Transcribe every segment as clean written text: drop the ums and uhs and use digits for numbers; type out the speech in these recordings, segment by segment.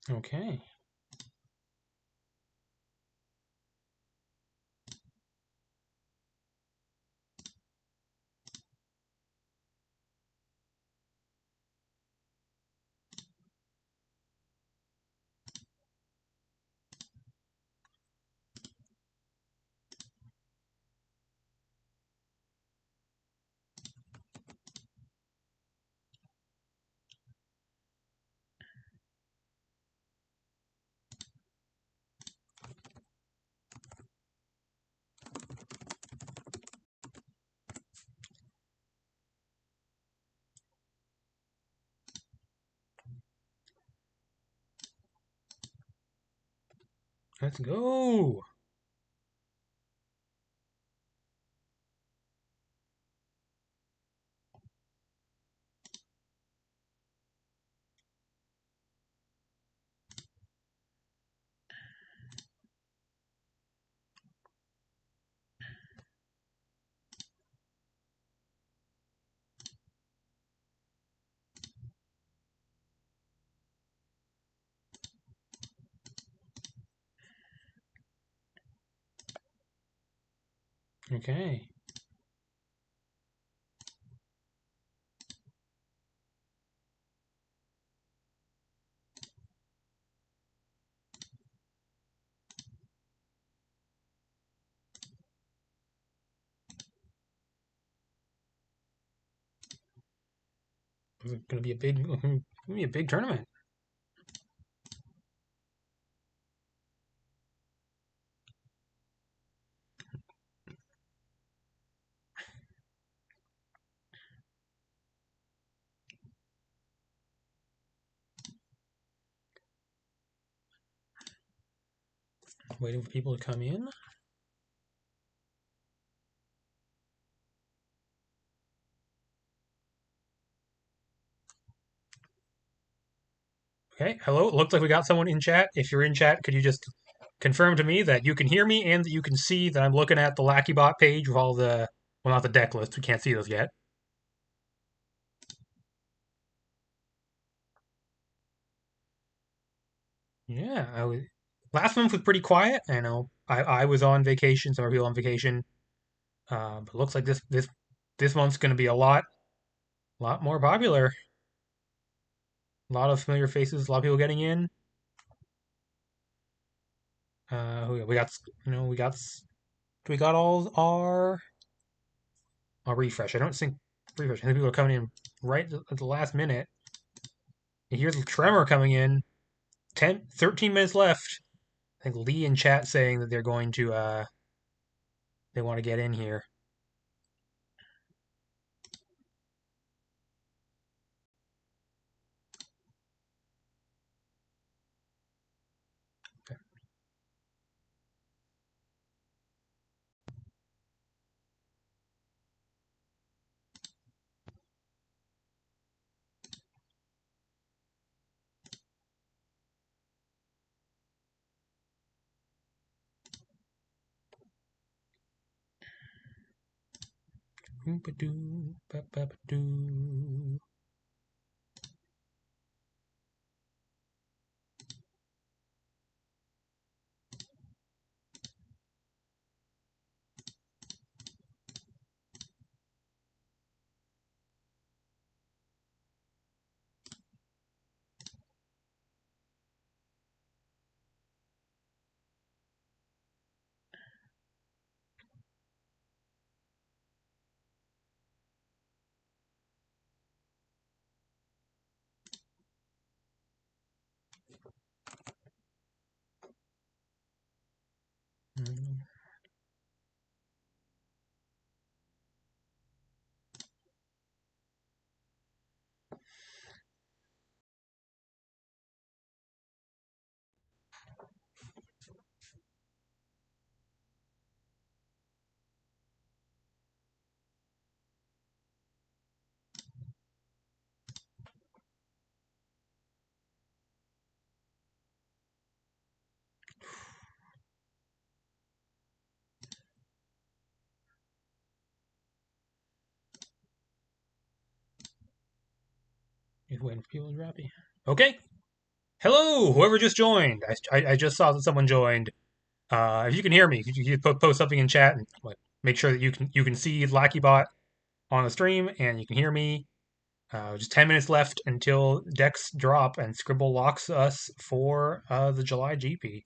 Okay. Let's go. Okay. This is gonna be a big tournament. Waiting for people to come in. Okay. Hello. It looks like we got someone in chat. If you're in chat, could you just confirm to me that you can hear me and that you can see that I'm looking at the LackeyBot page with all the, well, not the deck list. We can't see those yet. Yeah. Last month was pretty quiet. I know I was on vacation. Some people on vacation. But it looks like this month's going to be a lot more popular. A lot of familiar faces. A lot of people getting in. We got we got all our. I'll refresh. I don't think refresh. I think people are coming in right at the last minute. Here's Tremor coming in. 13 minutes left. I think Lee in chat saying that they're going to they want to get in here. Oop-a-doo, ba-ba-ba-doo. He's waiting for people to be happy. Okay. Hello, whoever just joined. I just saw that someone joined. If you can hear me, could you post something in chat and like, make sure that you can see LackyBot on the stream and you can hear me. Just 10 minutes left until decks drop and Scribble locks us for the July GP.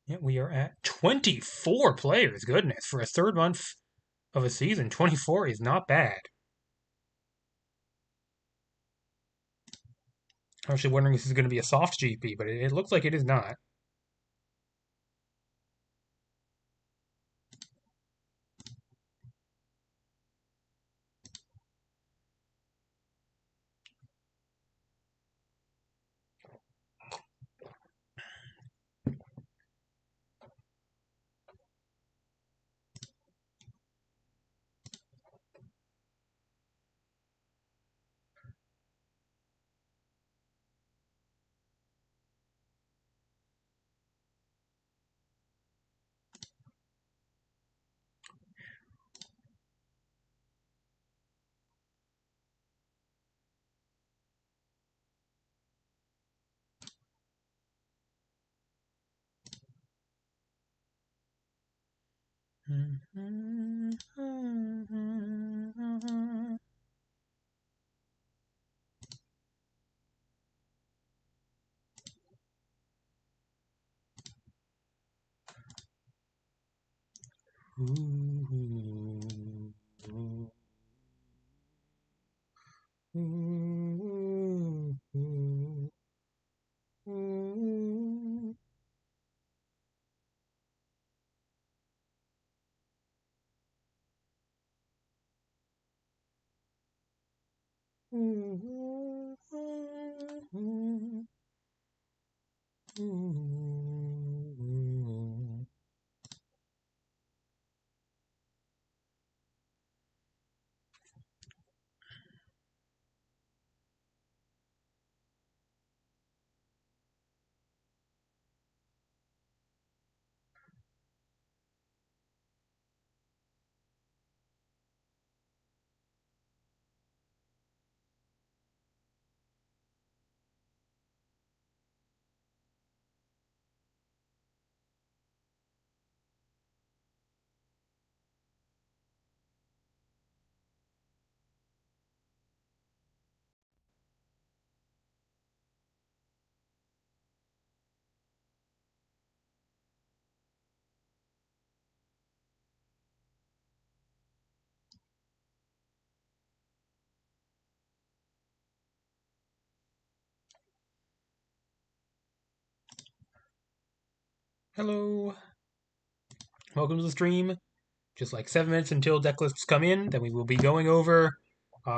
Yeah, we are at 24 players. Goodness, for a third month of a season, 24 is not bad. I'm actually wondering if this is going to be a soft GP, but it looks like it is not. Hello, welcome to the stream. Just like 7 minutes until deck lists come in, then we will be going over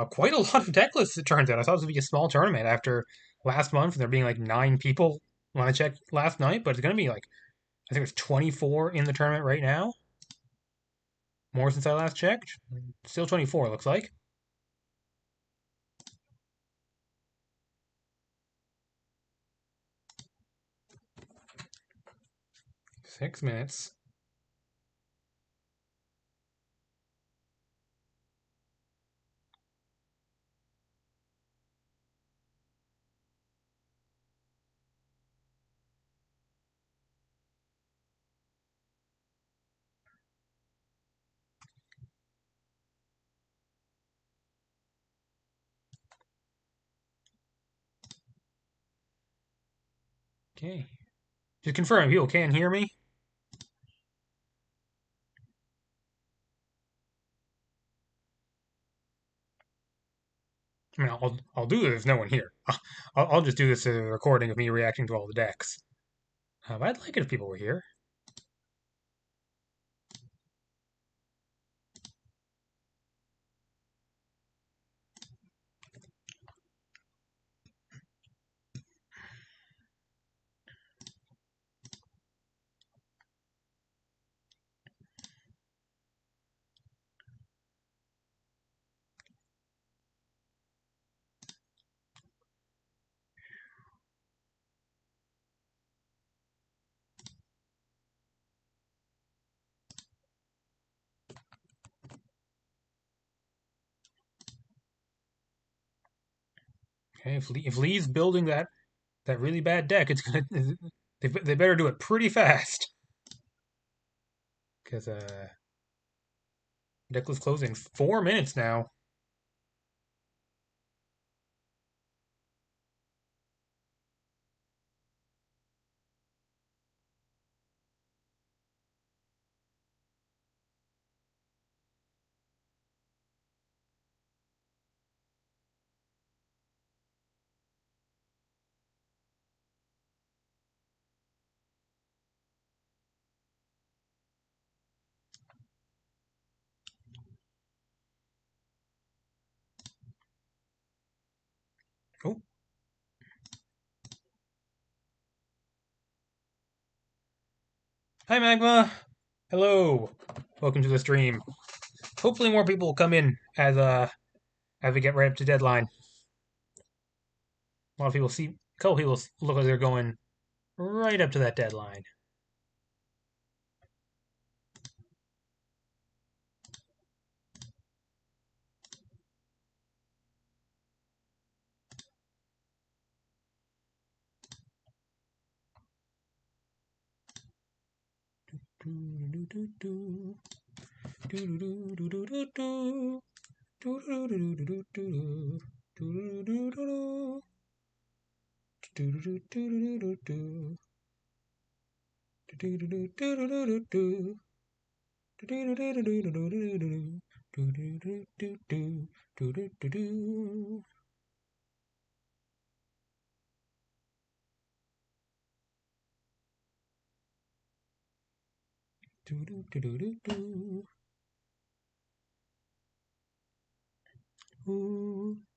quite a lot of deck lists, it turns out. I thought this would be a small tournament after last month, there being like 9 people when I checked last night, but it's going to be like, I think there's 24 in the tournament right now. More since I last checked. Still 24, looks like. 6 minutes. Okay. Just confirm, people can hear me? I mean, I'll do it if no one here. I'll just do this as a recording of me reacting to all the decks. But I'd like it if people were here. Okay, if Lee's building that really bad deck, it's gonna they better do it pretty fast because Decklist closing 4 minutes now. Oh, hi Magma. Hello. Welcome to the stream. Hopefully more people will come in as we get right up to deadline. A lot of people see a couple people look like they're going right up to that deadline.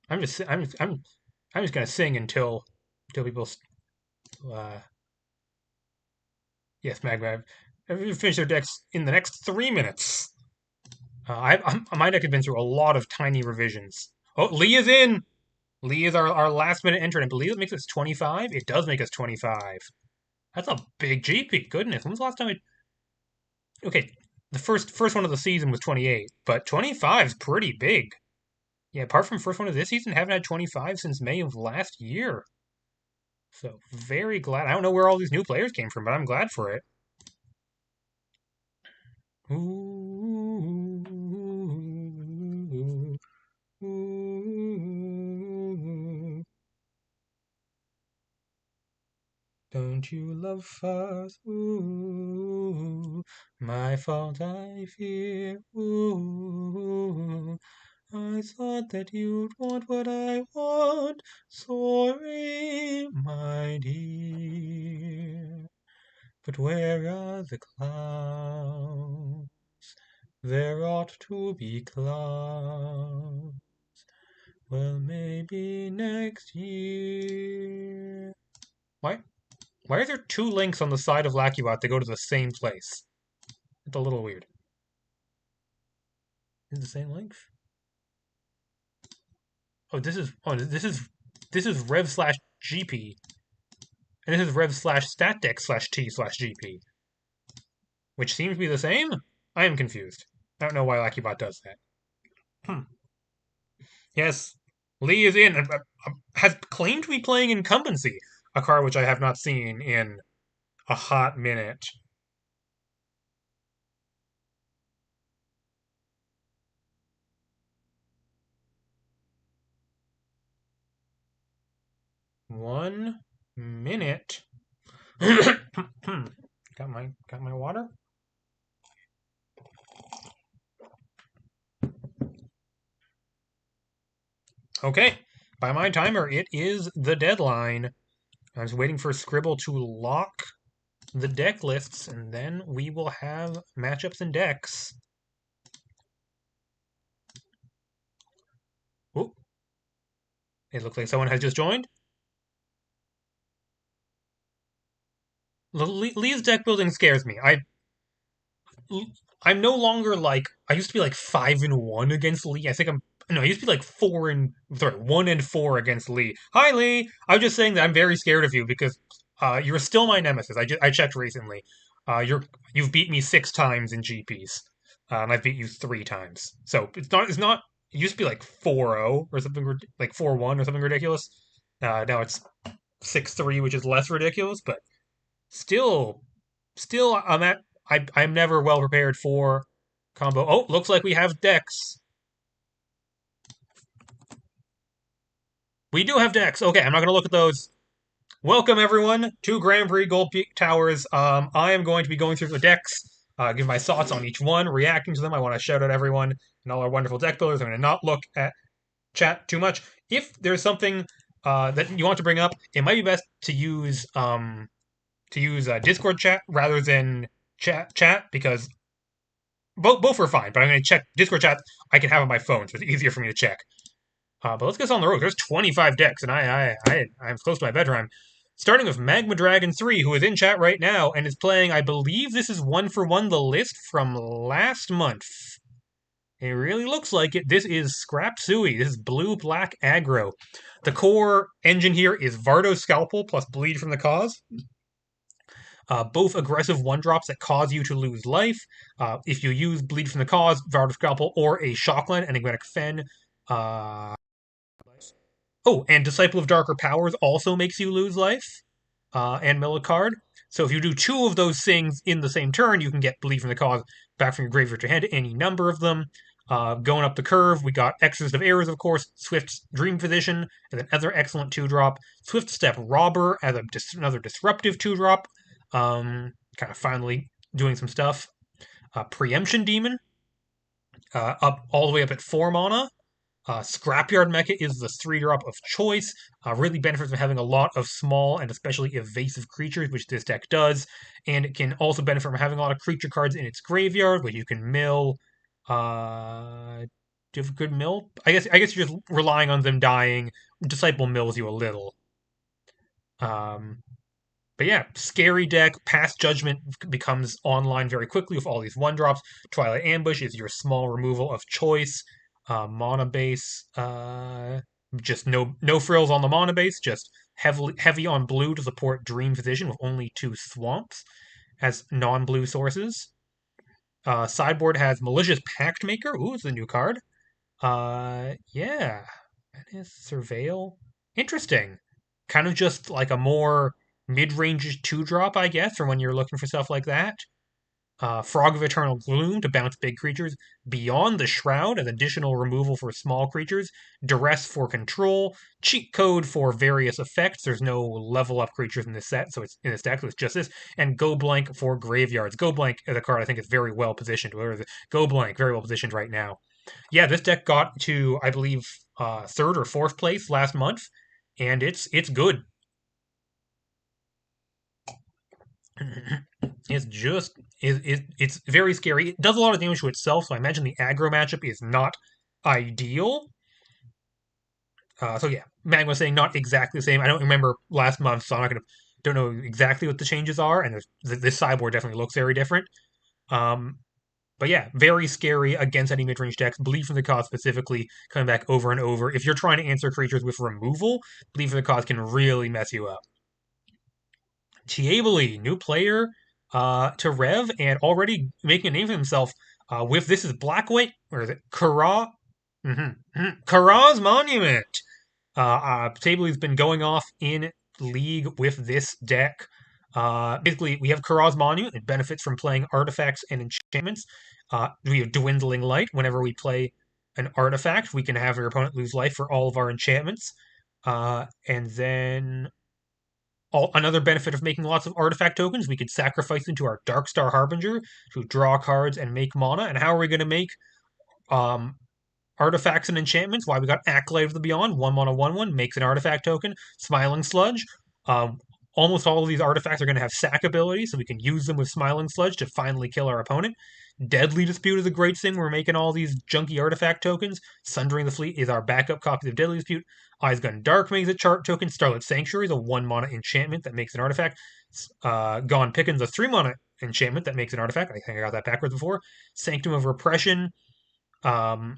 I'm just gonna sing until people. Uh, yes, Magma. I've finished their decks in the next 3 minutes. My deck has been through a lot of tiny revisions. Oh, Lee is in. Lee is our last minute entrant. I believe it makes us 25. It does make us 25. That's a big GP. Goodness, when was the last time Okay, the first one of the season was 28, but 25 is pretty big. Yeah, apart from first one of this season, haven't had 25 since May of last year. So very glad. I don't know where all these new players came from, but I'm glad for it. Ooh, ooh, don't you love us? Ooh, my fault I fear. Ooh, I thought that you'd want what I want. Sorry, my dear. But where are the clouds? There ought to be clouds. Well, maybe next year. Why? Why are there two links on the side of Lacuat that go to the same place? It's a little weird. Is it the same link? Oh, this is Rev slash GP, and this is Rev slash StatDeck slash T slash GP. which seems to be the same. I am confused. I don't know why LackyBot does that. Hmm. Yes, Lee is in. Has claimed to be playing Incumbency, a card which I have not seen in a hot minute. One minute. got my water. Okay, by my timer, it is the deadline. I was waiting for Scribble to lock the deck lists, and then we will have matchups and decks. Ooh, it looks like someone has just joined. Lee's deck building scares me. I'm no longer like I used to be like 5-1 against Lee. I think I'm no, I used to be like 1-4 against Lee. Hi Lee. I was just saying that I'm very scared of you because you're still my nemesis. I checked recently. You've beat me 6 times in GPs. And I've beat you 3 times. So it's not it used to be like 4-0 or something like 4-1 or something ridiculous. Now it's 6-3, which is less ridiculous, but still I'm never well prepared for combo. Oh, looks like we have decks. We do have decks. Okay, I'm not going to look at those. Welcome everyone to Grand Prix Goldpeak Towers. I am going to be going through the decks, give my thoughts on each one, reacting to them. I want to shout out everyone and all our wonderful deck builders. I'm going to not look at chat too much. If there's something that you want to bring up, it might be best to use Discord chat rather than chat because both were fine, but I'm going to check Discord chat. I can have on my phone, so it's easier for me to check. But let's get on the road. There's 25 decks, and I'm close to my bedtime. Starting with Magma Dragon 3, who is in chat right now and is playing, I believe this is 1-for-1 the list from last month. It really looks like it. This is Scrap Sui. This is blue-black aggro. The core engine here is Vardo Scalpel plus Bleed from the Cause. Both aggressive 1-drops that cause you to lose life. If you use Bleed from the Cause, Vardo Scalpel, or a Shockland, Enigmatic Fen. And Disciple of Darker Powers also makes you lose life and mill a card. So if you do 2 of those things in the same turn, you can get Bleed from the Cause back from your graveyard to hand, any number of them. Going up the curve, we got Exorcist of Errors, of course, Swift's Dream Physician, and another excellent 2-drop. Swift Step Robber as another disruptive 2-drop. Kind of finally doing some stuff. Preemption Demon, up all the way up at 4 mana. Scrapyard Mecha is the 3-drop of choice. Really benefits from having a lot of small and especially evasive creatures, which this deck does. And it can also benefit from having a lot of creature cards in its graveyard, which you can mill. Do you have a good mill? I guess you're just relying on them dying. Disciple mills you a little. But yeah, scary deck. Past Judgment becomes online very quickly with all these 1-drops. Twilight Ambush is your small removal of choice. Mana base, just no frills on the mana base. Just heavy on blue to support Dream Physician with only 2 swamps as non-blue sources. Sideboard has Malicious Pact Maker. Ooh, it's a new card. Yeah, that is Surveil. Interesting. Kind of just like a more mid-range 2-drop, I guess, for when you're looking for stuff like that. Frog of Eternal Gloom to bounce big creatures. Beyond the Shroud, an additional removal for small creatures. Duress for control. Cheat Code for various effects. There's no level up creatures in this set, so it's in this deck, so it's just this. And Go Blank for graveyards. Go Blank is a card I think is very well positioned. Go Blank, very well positioned right now. Yeah, this deck got to, I believe, 3rd or 4th place last month, and it's good. It's very scary. It does a lot of damage to itself, so I imagine the aggro matchup is not ideal. So yeah, Mag was saying not exactly the same. I don't remember last month, so don't know exactly what the changes are, and this sideboard definitely looks very different. But yeah, very scary against any mid-range decks. Bleed from the Cause specifically coming back over and over. If you're trying to answer creatures with removal, Bleed from the Cause can really mess you up. Tiaboli, new player. to Rev and already making a name for himself with this is Black-White, or is it Kara? Kara's Monument. Tabley's been going off in League with this deck. Basically, we have Kara's Monument. It benefits from playing artifacts and enchantments. We have Dwindling Light. Whenever we play an artifact, we can have your opponent lose life for all of our enchantments. And then another benefit of making lots of artifact tokens, we could sacrifice them to our Darkstar Harbinger to draw cards and make mana. And how are we going to make um, artifacts and enchantments? Why, we got Acolyte of the Beyond, 1 mana 1/1, makes an artifact token. Smiling Sludge. Um, Almost all of these artifacts are going to have sack ability, so we can use them with Smiling Sludge to finally kill our opponent. Deadly Dispute is a great thing. We're making all these junky artifact tokens. Sundering the Fleet is our backup copy of Deadly Dispute. Eyes Gun Dark makes a chart token. Starlit Sanctuary is a 1 mana enchantment that makes an artifact. Gone Pickin's a 3 mana enchantment that makes an artifact. I think I got that backwards before. Sanctum of Repression. Um,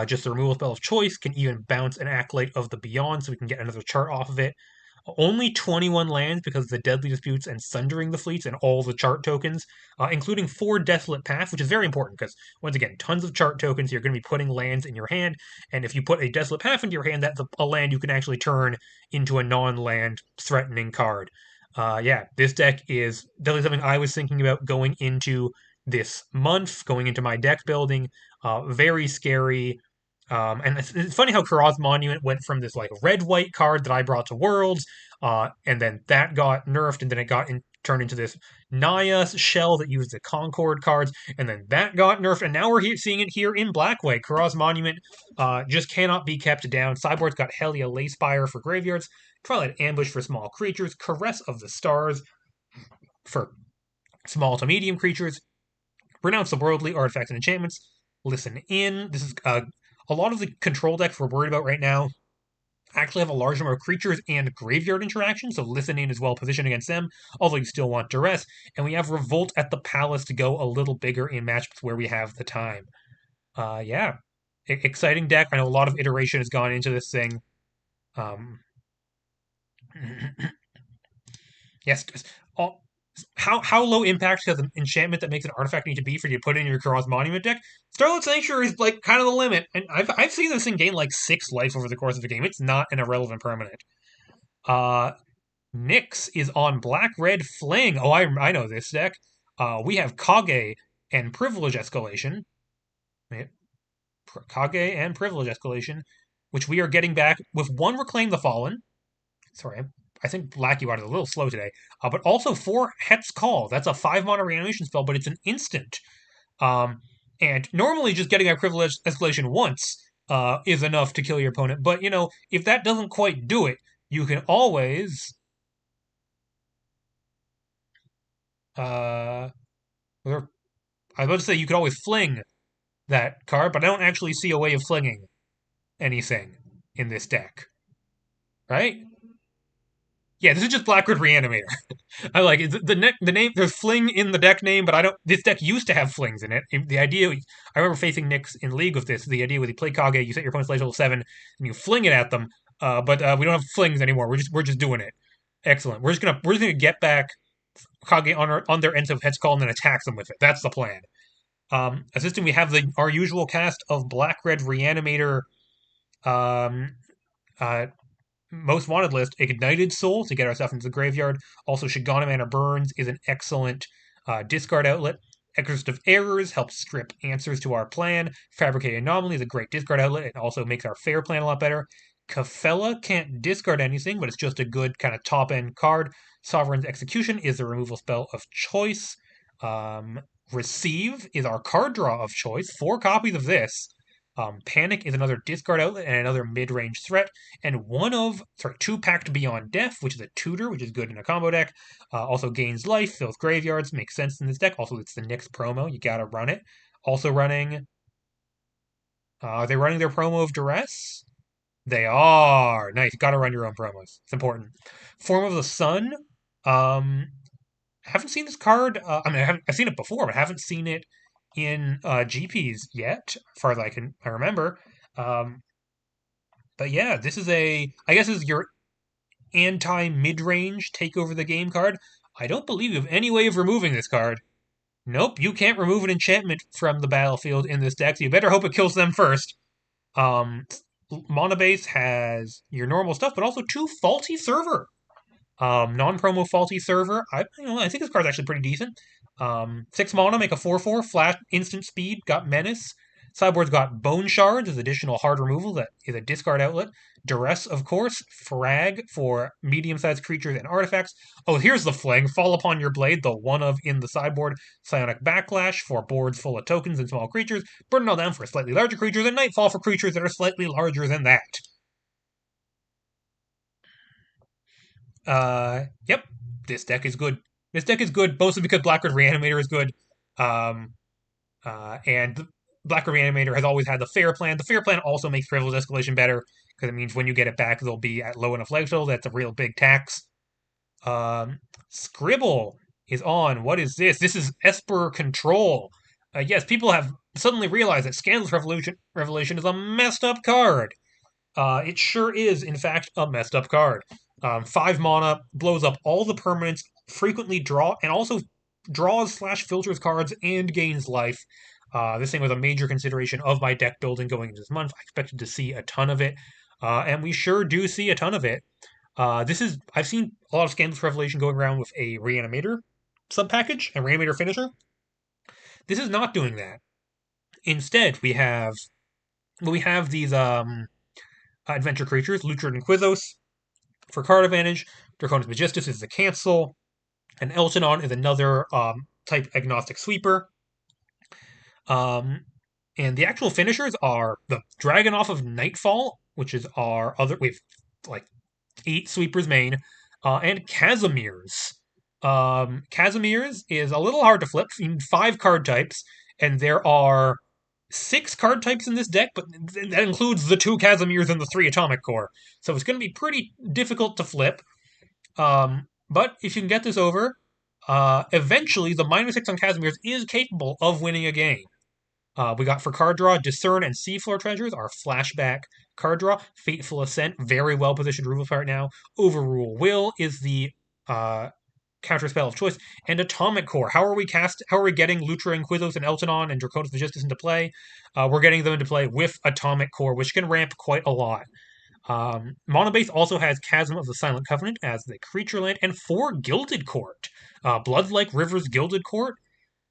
just the removal spell of choice can even bounce an Acolyte of the Beyond, so we can get another chart off of it. Only 21 lands because of the Deadly Disputes and Sundering the Fleets and all the chart tokens, including 4 Desolate Path, which is very important because, once again, tons of chart tokens. You're going to be putting lands in your hand, and if you put a Desolate Path into your hand, that's a land you can actually turn into a non-land threatening card. Yeah, this deck is definitely something I was thinking about going into this month, going into my deck building. Very scary. And it's funny how Kara's Monument went from this like red-white card that I brought to Worlds, and then that got nerfed, and then it turned into this Naya shell that used the Concord cards, and then that got nerfed, and now we're seeing it here in Black-White. Kara's Monument just cannot be kept down. Sideboard's got Helia Lacespire for graveyards, Twilight Ambush for small creatures, Caress of the Stars for small to medium creatures, Renounce the Worldly, artifacts and enchantments, Listen In. This is a lot of the control decks we're worried about right now actually have a large number of creatures and graveyard interactions, so Listen In is well positioned against them, although you still want Duress. And we have Revolt at the Palace to go a little bigger in matchups where we have the time. Yeah. Exciting deck. I know a lot of iteration has gone into this thing. Um, yes, all, how low impact does an enchantment that makes an artifact need to be for you to put in your Kara's Monument deck? Starlit Sanctuary is like kind of the limit, and I've seen this thing gain like 6 life over the course of the game. It's not an irrelevant permanent. Nyx is on Black Red Fling. Oh, I know this deck. We have Kage and Privilege Escalation. Kage and Privilege Escalation, which we are getting back with 1 Reclaim the Fallen. Sorry, I think Black You Out is a little slow today. But also 4 Het's Call. That's a 5 mana reanimation spell, but it's an instant. And normally just getting a Privilege Escalation once is enough to kill your opponent. But, you know, if that doesn't quite do it, you can always... I was about to say you could always fling that card, but I don't actually see a way of flinging anything in this deck. Right? Yeah, this is just Blackwood Reanimator. I like it. The name. There's fling in the deck name, but I don't. This deck used to have flings in it. The idea. I remember facing Nyx in League with this. The idea was you play Kage, you set your opponent's level 7, and you fling it at them. But we don't have flings anymore. We're just doing it. Excellent. We're just gonna get back Kage on their ends of Head's Call and then attack them with it. That's the plan. Assisting, we have our usual cast of Black Red Reanimator. Um, Most Wanted list, Ignited Soul to get ourselves into the graveyard. Also, Shigana Mana Burns is an excellent discard outlet. Exorcist of Errors helps strip answers to our plan. Fabricated Anomaly is a great discard outlet. It also makes our fair plan a lot better. Kafella can't discard anything, but it's just a good kind of top-end card. Sovereign's Execution is the removal spell of choice. Receive is our card draw of choice. 4 copies of this. Panic is another discard outlet and another mid-range threat. And 2 Pact Beyond Death, which is a tutor, which is good in a combo deck. Also gains life, fills graveyards, makes sense in this deck. Also, it's the Nyx promo. You gotta run it. Also running... are they running their promo of Duress? They are! Nice, gotta run your own promos. It's important. Form of the Sun. Haven't seen this card. I've seen it before, but haven't seen it in GPs yet, as far as I remember. But yeah, I guess this is your anti-mid-range take over the game card. I don't believe you have any way of removing this card. Nope, you can't remove an enchantment from the battlefield in this deck, so you better hope it kills them first. Um, Mana Base has your normal stuff, but also two Faulty Server. Non-promo Faulty Server. I think this card's actually pretty decent. 6 mana, make a 4/4, flash, instant speed, got Menace. Sideboard's got Bone Shards as additional hard removal that is a discard outlet. Duress, of course. Frag for medium-sized creatures and artifacts. Oh, here's the fling. Fall upon your blade, the one of in the sideboard. Psionic Backlash for boards full of tokens and small creatures. Burn it all down for slightly larger creatures, and Nightfall for creatures that are slightly larger than that. Yep, this deck is good. This deck is good, mostly because Blackguard Reanimator is good. Um, and Blackguard Reanimator has always had the Fair Plan. The Fair Plan also makes Privilege Escalation better, because it means when you get it back, they'll be at low enough life total. That's a real big tax. Scribble is on. What is this? This is Esper Control. Yes, people have suddenly realized that Scandalous Revelation is a messed up card. It sure is, in fact, a messed up card. 5 mana, blows up all the permanents, frequently and also draws/filters cards and gains life. This thing was a major consideration of my deck building going into this month. I expected to see a ton of it, and we sure do see a ton of it. I've seen a lot of Scandalous Revelation going around with a Reanimator sub-package, a Reanimator finisher. This is not doing that. Instead, we have these adventure creatures, Luchard and Quizos, for card advantage. Draconis Magistus is the cancel. And Eltonon is another type agnostic sweeper. And the actual finishers are the Dragon off of Nightfall, which is our other. We have like 8 sweepers main, and Casimir's. Casimir's is a little hard to flip. You need 5 card types, and there are 6 card types in this deck, but that includes the 2 Casimirs and the 3 Atomic Core. So it's going to be pretty difficult to flip. But if you can get this over, eventually the -6 on Casimirs is capable of winning a game. We got for card draw, Discern and Seafloor Treasures, our flashback card draw. Fateful Ascent, very well positioned removal right now. Overrule Will is the counter spell of choice. And Atomic Core. How are we getting Lutra and Quizos and Eltonon and Draconis Magistus into play? We're getting them into play with Atomic Core, which can ramp quite a lot. Mono Base also has Chasm of the Silent Covenant as the creature land, and 4 Gilded Court. Blood-like Rivers Gilded Court.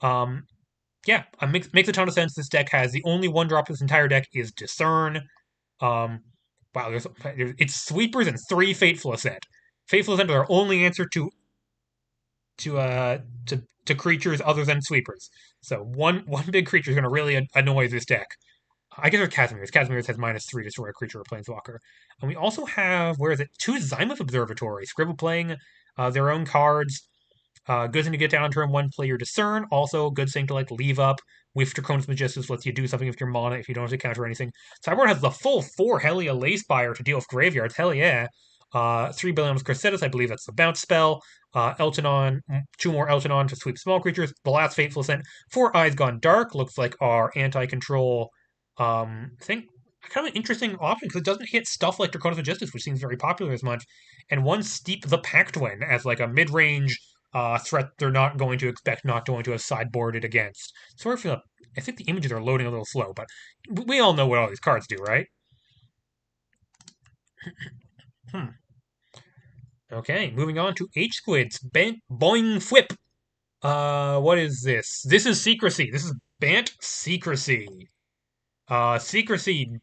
Yeah, makes a ton of sense. This deck has the only 1-drop in this entire deck is Discern. Wow, it's sweepers and 3 Fateful Ascent. Fateful Ascent are our only answer to creatures other than sweepers. So one big creature is going to really annoy this deck. I guess it's Casimir's. Casimir's has -3 destroy a creature or planeswalker. And we also have, 2 Zymoth Observatory. Scribble playing their own cards. Good thing to get down on turn 1, play your Discern. Also, good thing to leave up with Draconis Magistus, lets you do something with your mana if you don't have to counter anything. Sideboard has the full 4 Helia Lacespire to deal with graveyards. Hell yeah. 3 Bellion's Cressetus, I believe that's the bounce spell. Eltonon, 2 more Eltonon to sweep small creatures. The last Fateful Ascent, 4 Eyes Gone Dark, looks like our anti-control kind of an interesting option because it doesn't hit stuff like Draconis Magistus, which seems very popular as much. And 1 Steep the Pactwin as a mid-range threat they're not going to expect, not going to have sideboarded against. Sorry for I think the images are loading a little slow, but we all know what all these cards do, right? Okay, moving on to H-Squids. Boing Whip. What is this? This is Secrecy. This is Bant Secrecy. Secrecy,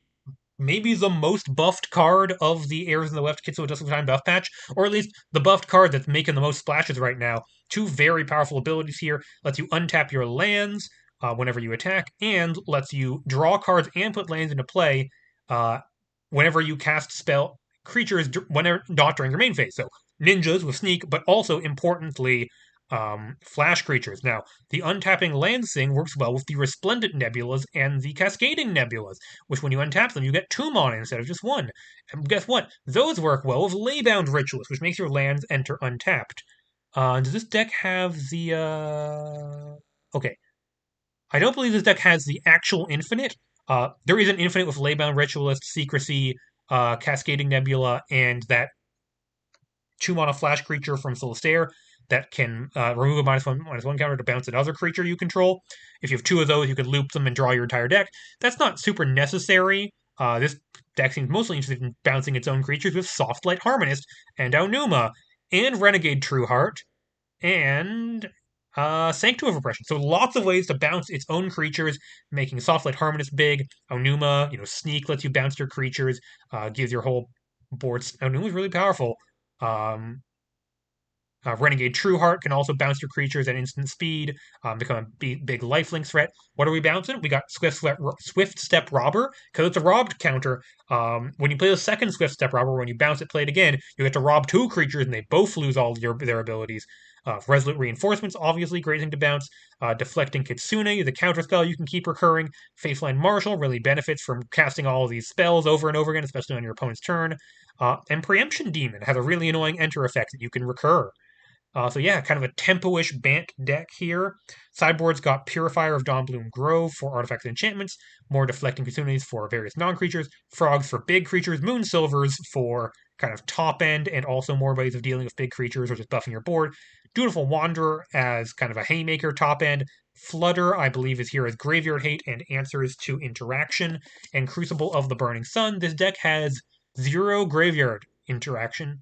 maybe the most buffed card of the Heirs in the Weft Kitsu Adjustment Time buff patch, or at least the buffed card that's making the most splashes right now. 2 very powerful abilities here. Lets you untap your lands whenever you attack, and lets you draw cards and put lands into play whenever you cast spell creatures whenever not during your main phase. So ninjas with sneak, but also importantly flash creatures. Now, the untapping land thing works well with the Resplendent Nebulas and the Cascading Nebulas, which when you untap them, you get 2 mana instead of just 1. And guess what? Those work well with Laybound Ritualist, which makes your lands enter untapped. Does this deck have the... Okay. I don't believe this deck has the actual infinite. There is an infinite with Laybound Ritualist, Secrecy, Cascading Nebula, and that 2 mana flash creature from Solitaire. that can remove a -1/-1 counter to bounce another creature you control. If you have two of those, you could loop them and draw your entire deck. That's not super necessary. This deck seems mostly interested in bouncing its own creatures with Softlight Harmonist and Aonuma and Renegade Trueheart and Sanctum of Repression. So lots of ways to bounce its own creatures, making Softlight Harmonist big. Aonuma, Sneak lets you bounce your creatures, gives your whole board. Aonuma's really powerful. Um, Renegade Trueheart can also bounce your creatures at instant speed, become a big lifelink threat. What are we bouncing? We got Swift Step Robber, because it's a robbed counter. When you play the second Swift Step Robber, when you bounce it, play it again, you get to rob two creatures and they both lose all their abilities. Resolute Reinforcements, obviously, great thing to bounce. Deflecting Kitsune is a counter spell you can keep recurring. Faithline Marshal really benefits from casting all of these spells over and over again, especially on your opponent's turn. And Preemption Demon has a really annoying enter effect that you can recur. So yeah, kind of a tempo-ish Bant deck here. Sideboard's got Purifier of Dawnbloom Grove for artifacts and enchantments, more Deflecting Kitsunes for various non-creatures, Frogs for big creatures, Moon Silvers for kind of top end, and also more ways of dealing with big creatures or just buffing your board. Dutiful Wanderer as kind of a Haymaker top end. Flutter, I believe, is here as Graveyard Hate and answers to interaction. And Crucible of the Burning Sun. This deck has 0 graveyard interaction,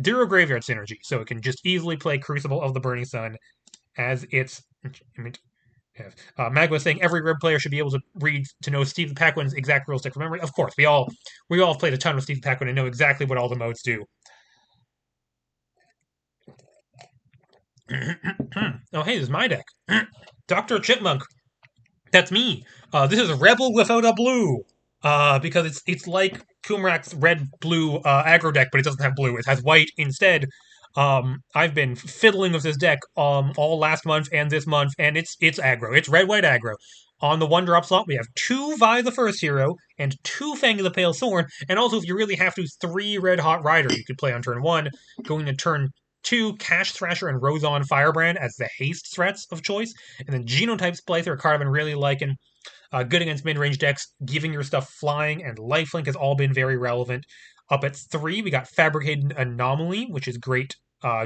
zero graveyard synergy, so it can just easily play Crucible of the Burning Sun as its. Mag was saying every Red player should be able to read to know Steve the Paquin's exact rule stick from memory. Of course, we all played a ton of Steve the Paquin and know exactly what all the modes do. Oh, hey, this is my deck. Dr. Chipmunk. That's me. This is a Rebel without a blue. Because it's like Kumrak's red blue aggro deck, but it doesn't have blue. It has white instead. I've been fiddling with this deck all last month and this month, and it's aggro. It's red white aggro. On the 1-drop slot, we have 2 Vi the First Hero and 2 Fang of the Pale Thorn, and also if you really have to, 3 Red Hot Rider you could play on turn 1. Going to turn 2, Cash Thrasher and Rozon Firebrand as the haste threats of choice, and then Genotype Splicer, a card I've been really liking. Good against mid-range decks, giving your stuff flying, and lifelink has all been very relevant. Up at 3, we got Fabricated Anomaly, which is great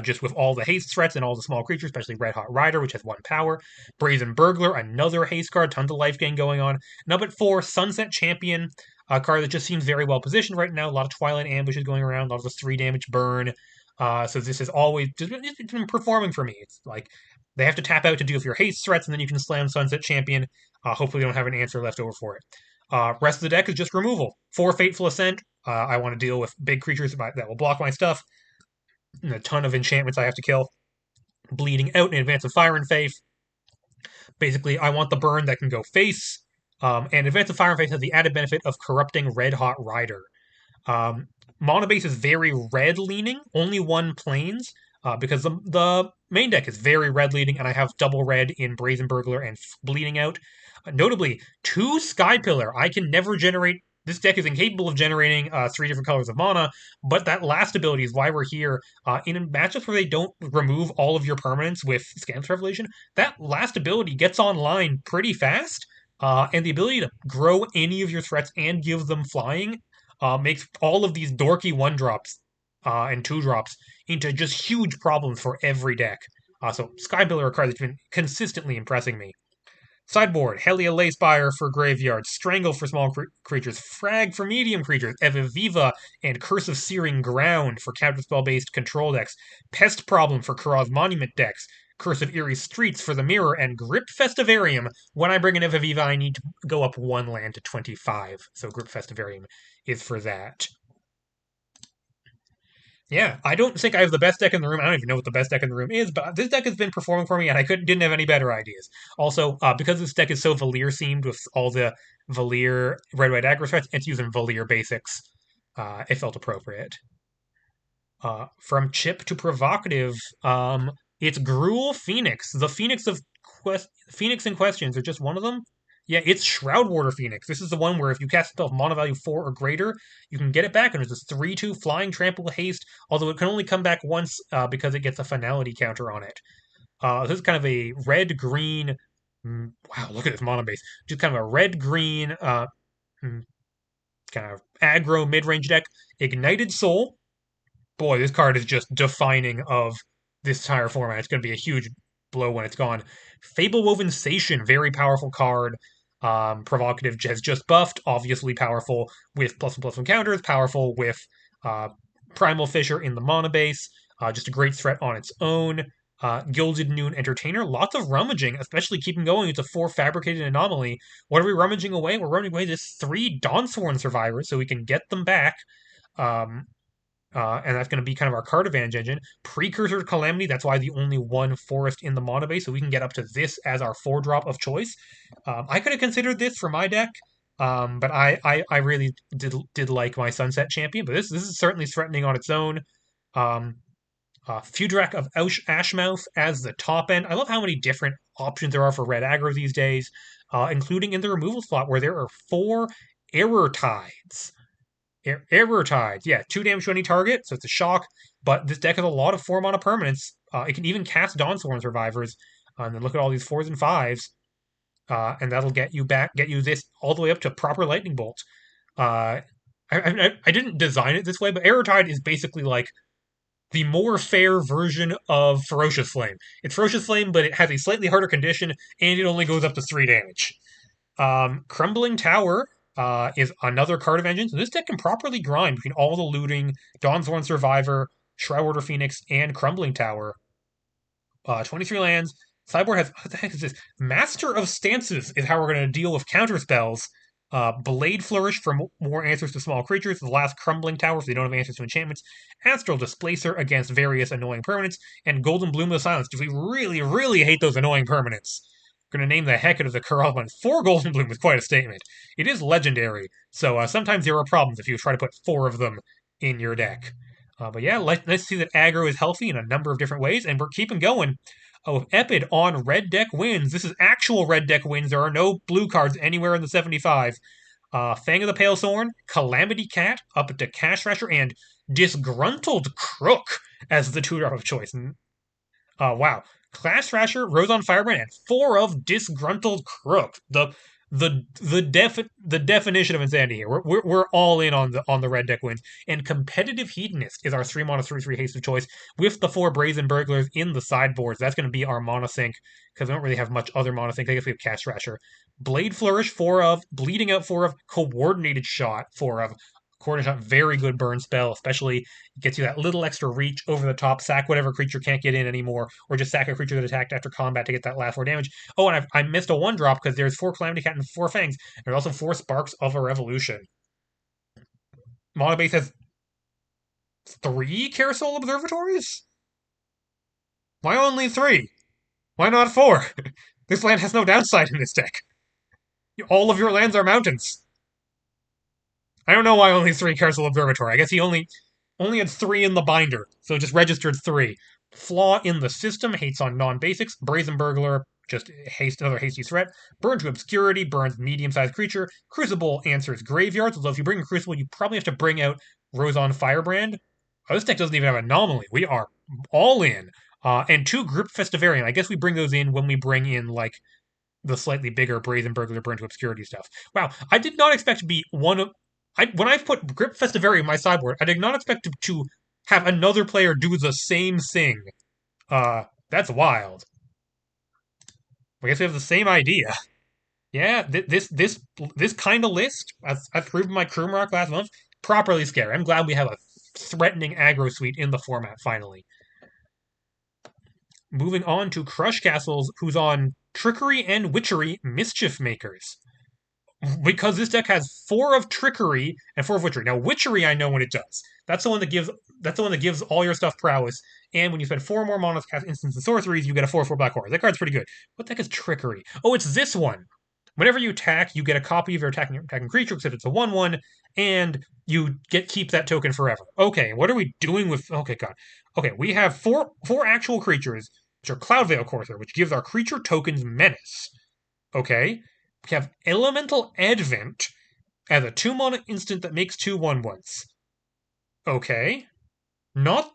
just with all the haste threats and all the small creatures, especially Red Hot Rider, which has 1 power. Brazen Burglar, another haste card, tons of life gain going on. And up at 4, Sunset Champion, a card that just seems very well positioned right now. A lot of Twilight Ambushes going around, a lot of the 3 damage burn. So this is always just it's been performing for me. It's like they have to tap out to deal with your haste threats, and then you can slam Sunset Champion. Hopefully, they don't have an answer left over for it. Rest of the deck is just removal. 4 Fateful Ascent. I want to deal with big creatures that will block my stuff. And a ton of enchantments I have to kill. Bleeding Out in Advance of Fire and Faith. Basically, I want the burn that can go face. And Advance of Fire and Faith has the added benefit of corrupting Red Hot Rider. Mono base is very red leaning, only 1 planes, because the main deck is very red leaning, and I have double red in Brazen Burglar and Bleeding Out. Notably, 2 Sky Pillar. I can never generate. This deck is incapable of generating 3 different colors of mana, but that last ability is why we're here. In matchups where they don't remove all of your permanents with Scant's Revelation, that last ability gets online pretty fast, and the ability to grow any of your threats and give them flying makes all of these dorky 1-drops and 2-drops into just huge problems for every deck. So Skybillar are a card that's been consistently impressing me. Sideboard, Helia Lacespire for graveyard, Strangle for small creatures, Frag for medium creatures, Eviviva and Curse of Searing Ground for counterspell-based control decks, Pest Problem for Kara's Monument decks, Curse of Eerie Streets for the Mirror, and Grip Festivarium. When I bring in Eviviva, I need to go up 1 land to 25, so Grip Festivarium is for that. Yeah, I don't think I have the best deck in the room. I don't even know what the best deck in the room is, but this deck has been performing for me, and I didn't have any better ideas. Also, because this deck is so Valir themed with all the Valir red-white aggro threats, it's using Valir basics. It felt appropriate. From Chip to Provocative, it's Gruul Phoenix, the Phoenix of Phoenix in questions. Are just one of them. Yeah, it's Shroud Warder Phoenix. This is the one where if you cast a spell of mana value 4 or greater, you can get it back, and it's this 3/2 flying trample haste, although it can only come back once because it gets a finality counter on it. This is kind of a red-green. Wow, look at this mana base. Just kind of a red-green kind of aggro mid-range deck. Ignited Soul. Boy, this card is just defining of this entire format. It's going to be a huge blow when it's gone. Fable Woven Sation, very powerful card. Provocative has just buffed, obviously powerful with +1/+1 counters, powerful with uh, Primal Fissure in the mana base. Just a great threat on its own. Gilded Noon Entertainer, lots of rummaging, especially keeping going. It's a 4 Fabricated Anomaly. What are we rummaging away? We're rummaging away this 3 Dawnsworn Survivors, so we can get them back. Um, and that's going to be kind of our card advantage engine. Precursor to Calamity, that's why the only one forest in the mono base, so we can get up to this as our 4-drop of choice. I could have considered this for my deck, but I really did like my Sunset Champion, but this is certainly threatening on its own. Fudrak of Ashmouth as the top end. I love how many different options there are for red aggro these days, including in the removal slot where there are 4 Error Tides. Error Tides, yeah, 2 damage to any target, so it's a shock. But this deck has a lot of 4 mana permanents. It can even cast Dawnsworn Survivors. And then look at all these 4s and 5s. And that'll get you this all the way up to proper Lightning Bolt. I didn't design it this way, but Error Tide is basically like the more fair version of Ferocious Flame. It's Ferocious Flame, but it has a slightly harder condition, and it only goes up to 3 damage. Crumbling Tower is another card of engine. So this deck can properly grind between all the looting, Dawnsworn Survivor, Shroud Phoenix, and Crumbling Tower. 23 lands. Sideboard has, what the heck is this? Master of Stances is how we're going to deal with counter spells. Blade Flourish for more answers to small creatures. The last Crumbling Tower if they don't have answers to enchantments. Astral Displacer against various annoying permanents. And Golden Bloom of Silence. Do we really, really hate those annoying permanents? Going to name the heck out of the Corral one. 4 Golden Bloom is quite a statement. It is legendary, so sometimes there are problems if you try to put 4 of them in your deck. But yeah, let's see that aggro is healthy in a number of different ways, and we're keeping going. Oh, Epid on red deck wins. This is actual red deck wins. There are no blue cards anywhere in the 75. Fang of the Pale Thorn, Calamity Cat, up to Cash Rasher, and Disgruntled Crook as the 2-drop of choice. Wow. Clash Thrasher, Rose on Firebrand, and 4 of Disgruntled Crook. The definition of insanity here. We're all in on the red deck wins. And Competitive Hedonist is our 3 mana 3/3 haste of choice with the 4 Brazen Burglars in the sideboards. That's going to be our mana sink because we don't really have much other mana sink. I guess we have Cash Thrasher. Blade Flourish, 4 of. Bleeding Out, 4 of. Coordinated Shot, 4 of. Coordinated Shot, very good burn spell, especially it gets you that little extra reach over the top, sack whatever creature can't get in anymore, or just sack a creature that attacked after combat to get that last 4 damage. Oh, and I missed a 1-drop because there's 4 Calamity Cat and 4 Fangs. There's also 4 Sparks of a Revolution. Mono base has 3 Carousel Observatories? Why only 3? Why not 4? This land has no downside in this deck. All of your lands are mountains. I don't know why only 3 Carousel Observatory. I guess he only had 3 in the binder, so just registered 3. Flaw in the system, hates on non-basics. Brazen Burglar, just another hasty threat. Burn to Obscurity, burns medium-sized creature. Crucible answers Graveyards, although if you bring a Crucible, you probably have to bring out Rose on Firebrand. Oh, this deck doesn't even have Anomaly. We are all in. And 2 Grip Festivarian. I guess we bring those in when we bring in, like, the slightly bigger Brazen Burglar, Burn to Obscurity stuff. Wow, I did not expect to be one of... when I put Grip Festivarian in my sideboard, I did not expect to have another player do the same thing. That's wild. I guess we have the same idea. Yeah, this kind of list, as I proved in my Krumrock last month, properly scary. I'm glad we have a threatening aggro suite in the format finally. Moving on to Crush Castles, who's on Trickery and Witchery Mischief Makers. Because this deck has 4 of Trickery and 4 of Witchery. Now, Witchery, I know what it does. That's the one that gives all your stuff prowess. And when you spend 4 more mana to cast instants and sorceries, you get a 4/4 black horse. That card's pretty good. What the heck is Trickery? Oh, it's this one. Whenever you attack, you get a copy of your attacking creature, except it's a 1/1, and you keep that token forever. Okay, what are we doing with? Okay, God. Okay, we have four actual creatures, which are Cloudveil Courser, which gives our creature tokens menace. Okay. We have Elemental Advent as a 2 mana instant that makes 2 1/1s. Okay. Not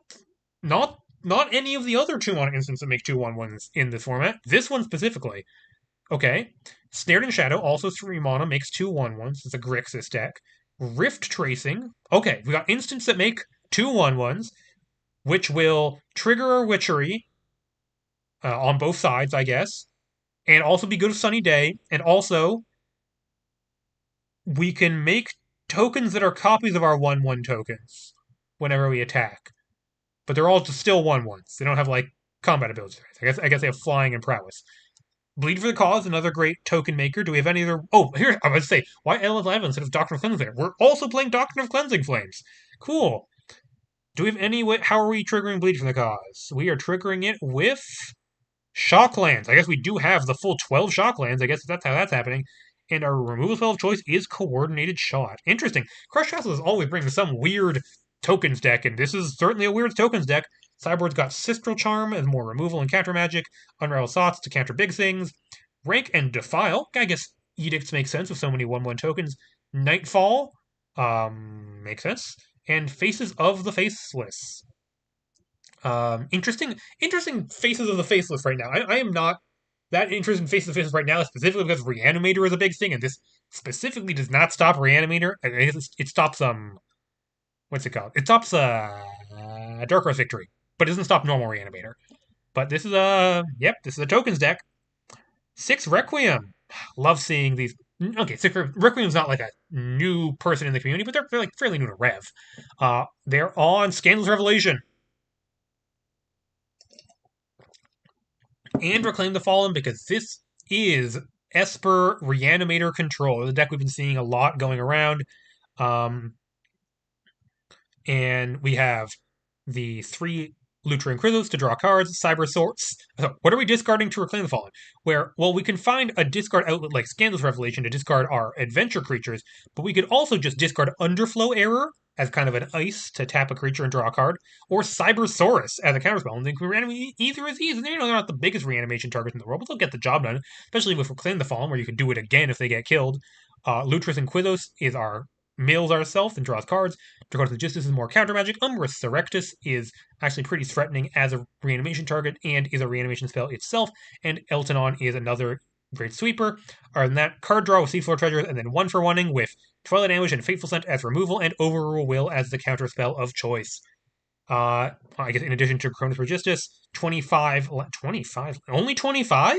any of the other 2 mana instants that make 2 1/1s in this format. This one specifically. Okay. Snared in Shadow, also 3 mana, makes 2 1/1s. It's a Grixis deck. Rift Tracing. Okay, we got instants that make 2 1/1s. which will trigger our witchery on both sides, I guess, and also be good with Sunny Day. And also, we can make tokens that are copies of our 1/1 tokens whenever we attack. But they're all just still 1/1s. They don't have like combat abilities. I guess they have flying and prowess. Bleed for the Cause, another great token maker. Do we have any other? Oh, here I was to say, why L11 instead of Doctrine of Cleansing? We're also playing Doctrine of Cleansing Flames. Cool. Do we have any way? How are we triggering Bleed for the Cause? We are triggering it with Shocklands. I guess we do have the full 12 Shocklands. I guess that's how that's happening. And our removal spell of choice is Coordinated Shot. Interesting. Crush Castle is always bringing some weird tokens deck, and this is certainly a weird tokens deck. Sideboard's got Sistral Charm as more removal and counter magic, Unravel Thoughts to counter big things, Rank and Defile. I guess Edicts make sense with so many 1/1 tokens. Nightfall, makes sense. And Faces of the Faceless. Interesting Faces of the Faceless right now. I am not that interested in Faces of the Faceless right now, specifically because Reanimator is a big thing, and this specifically does not stop Reanimator. It stops what's it called? It stops Dark Horse Victory, but it doesn't stop normal Reanimator. But this is this is a tokens deck. 6 Requiem. Love seeing these. Okay, 6 Requiem's not like a new person in the community, but they're like fairly new to Rev. They're on Scandalous Revelation and Reclaim the Fallen because this is Esper Reanimator Control. The deck we've been seeing a lot going around. And we have the 3 Lutra and Krylos to draw cards, Cyber Sorts. So what are we discarding to Reclaim the Fallen? Where, well, we can find a discard outlet like Scandalous Revelation to discard our adventure creatures, but we could also just discard Underflow Error as kind of an ice to tap a creature and draw a card, or Cybersaurus as a counterspell. And then we reanimate either of these, and they're not the biggest reanimation targets in the world, but they'll get the job done, especially with Reclaim the Fallen, where you can do it again if they get killed. Lutris and Quizos is our mills ourselves and draws cards. Draconis Logistus is more counter magic. Umbris Surrectus is actually pretty threatening as a reanimation target and is a reanimation spell itself. And Eltonon is another great sweeper. Other than that, card draw with Seafloor Treasures, and then 1-for-1ing with Twilight Ambush and Fateful Scent as removal, and Overrule Will as the counter spell of choice. I guess in addition to Cronus Registus, 25, only 25?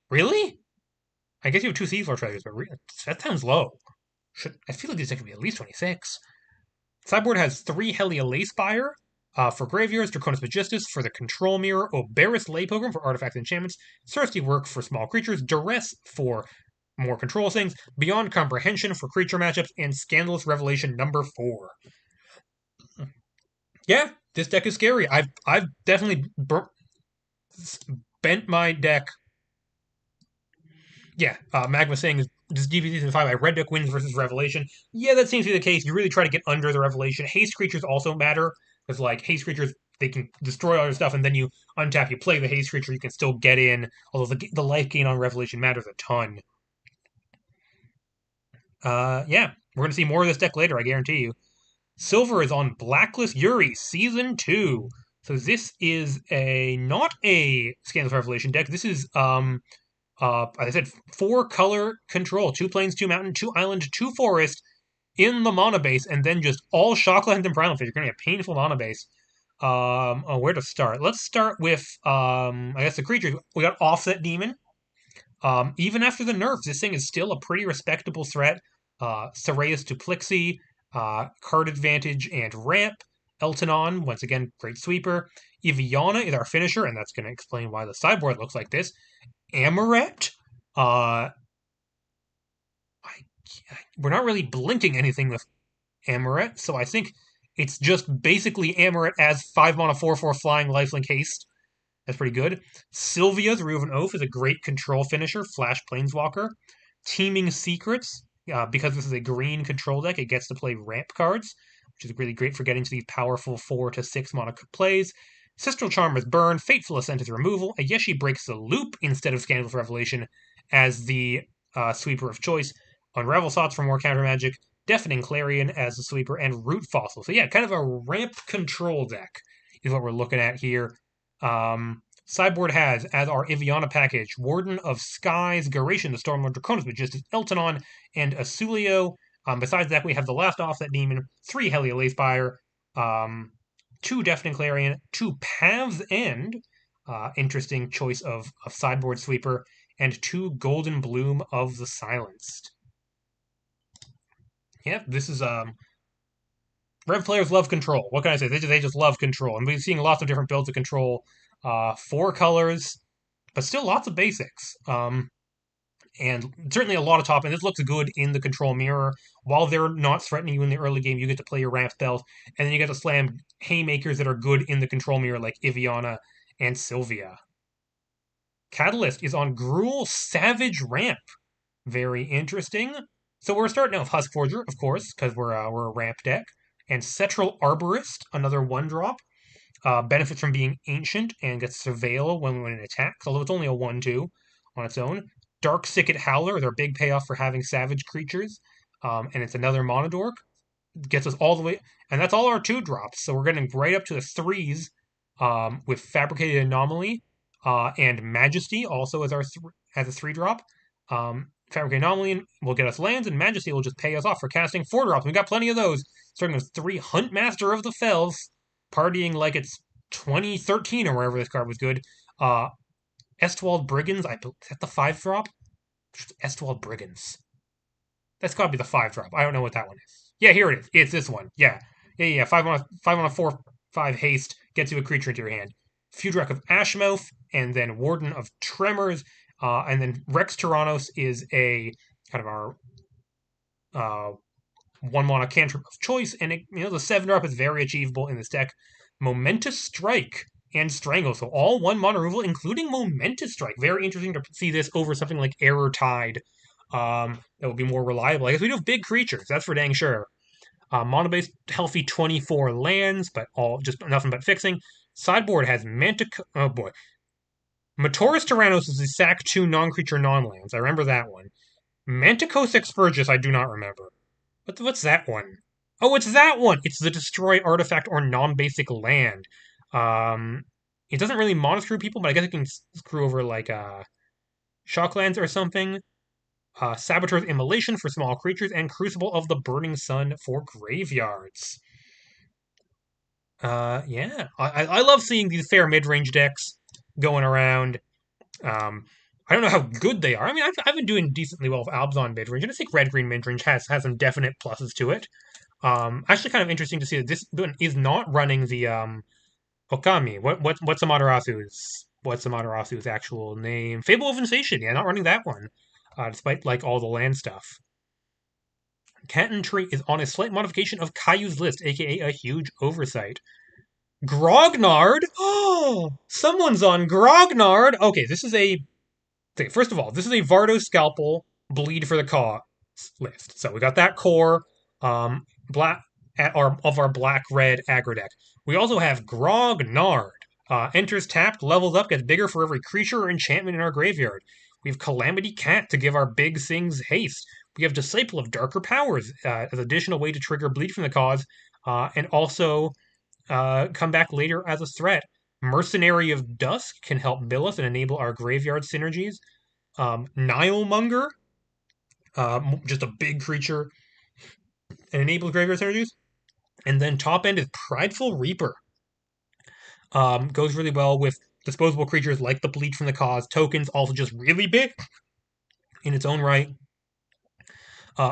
Really? I guess you have 2 Seafloor Treasures, but that sounds low. I feel like these decks could be at least 26. Sideboard has 3 Helia Leyspire for Graveyards, Draconis Magistus for the Control Mirror, Oberus Ley Pilgrim for Artifacts and Enchantments, Thirsty Work for small creatures, Duress for more control things, Beyond Comprehension for creature matchups, and Scandalous Revelation number 4. Yeah, this deck is scary. I've definitely bent my deck. Yeah, Magma saying this DVD season 5, Red deck wins versus Revelation. Yeah, that seems to be the case. You really try to get under the Revelation. Haste creatures also matter, because like haste creatures, they can destroy all your stuff, and then you untap, you play the haste creature, you can still get in, although the life gain on Revelation matters a ton. Yeah, we're going to see more of this deck later, I guarantee you. Silver is on Blacklist Yuri Season 2. So this is not a Scandalous Revelation deck. This is as I said, 4 color control, 2 plains, 2 mountain, 2 island, 2 forest in the mana base, and then just all Shocklands and Primal Fish. You're going to get a painful mana base. Where to start? Let's start with, I guess the creatures. We got Offset Demon. Even after the nerfs, this thing is still a pretty respectable threat. Soraeus Duplexi, Card Advantage, and Ramp. Eltonon, once again, great sweeper. Eviana is our finisher, and that's going to explain why the sideboard looks like this. Amoret, we're not really blinking anything with Amoret, so I think it's just basically Amoret as 5 mana 4/4 flying lifelink haste. That's pretty good. Sylvia's Reoven Oath is a great control finisher, flash planeswalker. Teeming Secrets, because this is a green control deck, it gets to play ramp cards, which is really great for getting to these powerful 4 to 6 mana plays. Sistral Charm is burn, Fateful Ascent is removal, Ayeshi breaks the loop instead of Scandalous Revelation as the sweeper of choice, Unravel Thoughts for more counter magic, Deafening Clarion as the sweeper, and Root Fossil. So yeah, kind of a ramp control deck is what we're looking at here. Sideboard has, as our Iviana package, Warden of Skies, Garation the Stormlord, Draconis Magistus, Eltonon, and Asulio. Besides that, we have the last Offset Demon, 3 Helia Leyspire, 2 Deafening Clarion, 2 Paths End, interesting choice of sideboard sweeper, and 2 Golden Bloom of the Silenced. Yeah, this is Rev players love control. What can I say? They just love control, and we're seeing lots of different builds of control. 4 colors, but still lots of basics. And certainly a lot of top, and this looks good in the control mirror. While they're not threatening you in the early game, you get to play your ramp spells, and then you get to slam haymakers that are good in the control mirror, like Iviana and Sylvia. Catalyst is on Gruul Savage Ramp. Very interesting. So we're starting out with Husk Forger, of course, because we're a ramp deck, and Cetral Arborist, another 1-drop. Benefits from being ancient and gets Surveil when it attacks, although it's only a 1/2 on its own. Dark Sicket Howler, their big payoff for having savage creatures, and it's another Monodork. Gets us all the way, and that's all our 2-drops. So we're getting right up to the 3s with Fabricated Anomaly and Majesty also as as a 3-drop. Fabricated Anomaly will get us lands, and Majesty will just pay us off for casting 4-drops. We got plenty of those. Starting with 3 Huntmaster of the Fells, partying like it's 2013 or wherever this card was good. Estwald Brigands, is that the 5-drop? Estwald Brigands. That's got to be the 5-drop. I don't know what that one is. Yeah, here it is. It's this one. Yeah. 5 on a 4/5 haste gets you a creature into your hand. Feudrek of Ashmouth, and then Warden of Tremors, and then Rex Tyrannos is a kind of our 1-mana cantrip of choice, and the 7-drop is very achievable in this deck. Momentous Strike and Strangle, so all 1-mana removal, including Momentous Strike. Very interesting to see this over something like Error Tide. That would be more reliable. I guess we do have big creatures, that's for dang sure. Mono-based healthy 24 lands, but all just nothing but fixing. Sideboard has oh boy. Matoris Tyrannos is the sack 2 non-creature non-lands. I remember that one. Manticos Expurgus, I do not remember. What's that one? Oh, it's that one! It's the destroy artifact or non-basic land. It doesn't really mono screw people, but I guess it can screw over like Shocklands or something. Saboteur's Immolation for small creatures, and Crucible of the Burning Sun for graveyards. Yeah. I love seeing these fair mid-range decks going around. I don't know how good they are. I mean, I've been doing decently well with Albs mid-range, and I think red-green mid-range has some definite pluses to it. Actually kind of interesting to see that this one is not running the Okami. What's Amaterasu's actual name? Fable of Insatiation. Yeah, not running that one. Despite like all the land stuff. Canton Tree is on a slight modification of Caillou's list, aka a huge oversight. Grognard? Oh, someone's on Grognard. Okay, this is a. Okay, first of all, this is a Vardo Scalpel Bleed for the Cause list. So we got that core, black of our black-red aggro deck. We also have Grognard. Enters tapped, levels up, gets bigger for every creature or enchantment in our graveyard. We have Calamity Cat to give our big things haste. We have Disciple of Darker Powers as additional way to trigger Bleed from the Cause, and also come back later as a threat. Mercenary of Dusk can help mill us and enable our graveyard synergies. Nilemonger, just a big creature, and enable graveyard synergies. And then top end is Prideful Reaper. Goes really well with disposable creatures like the Bleed from the Cause. Tokens also just really big in its own right.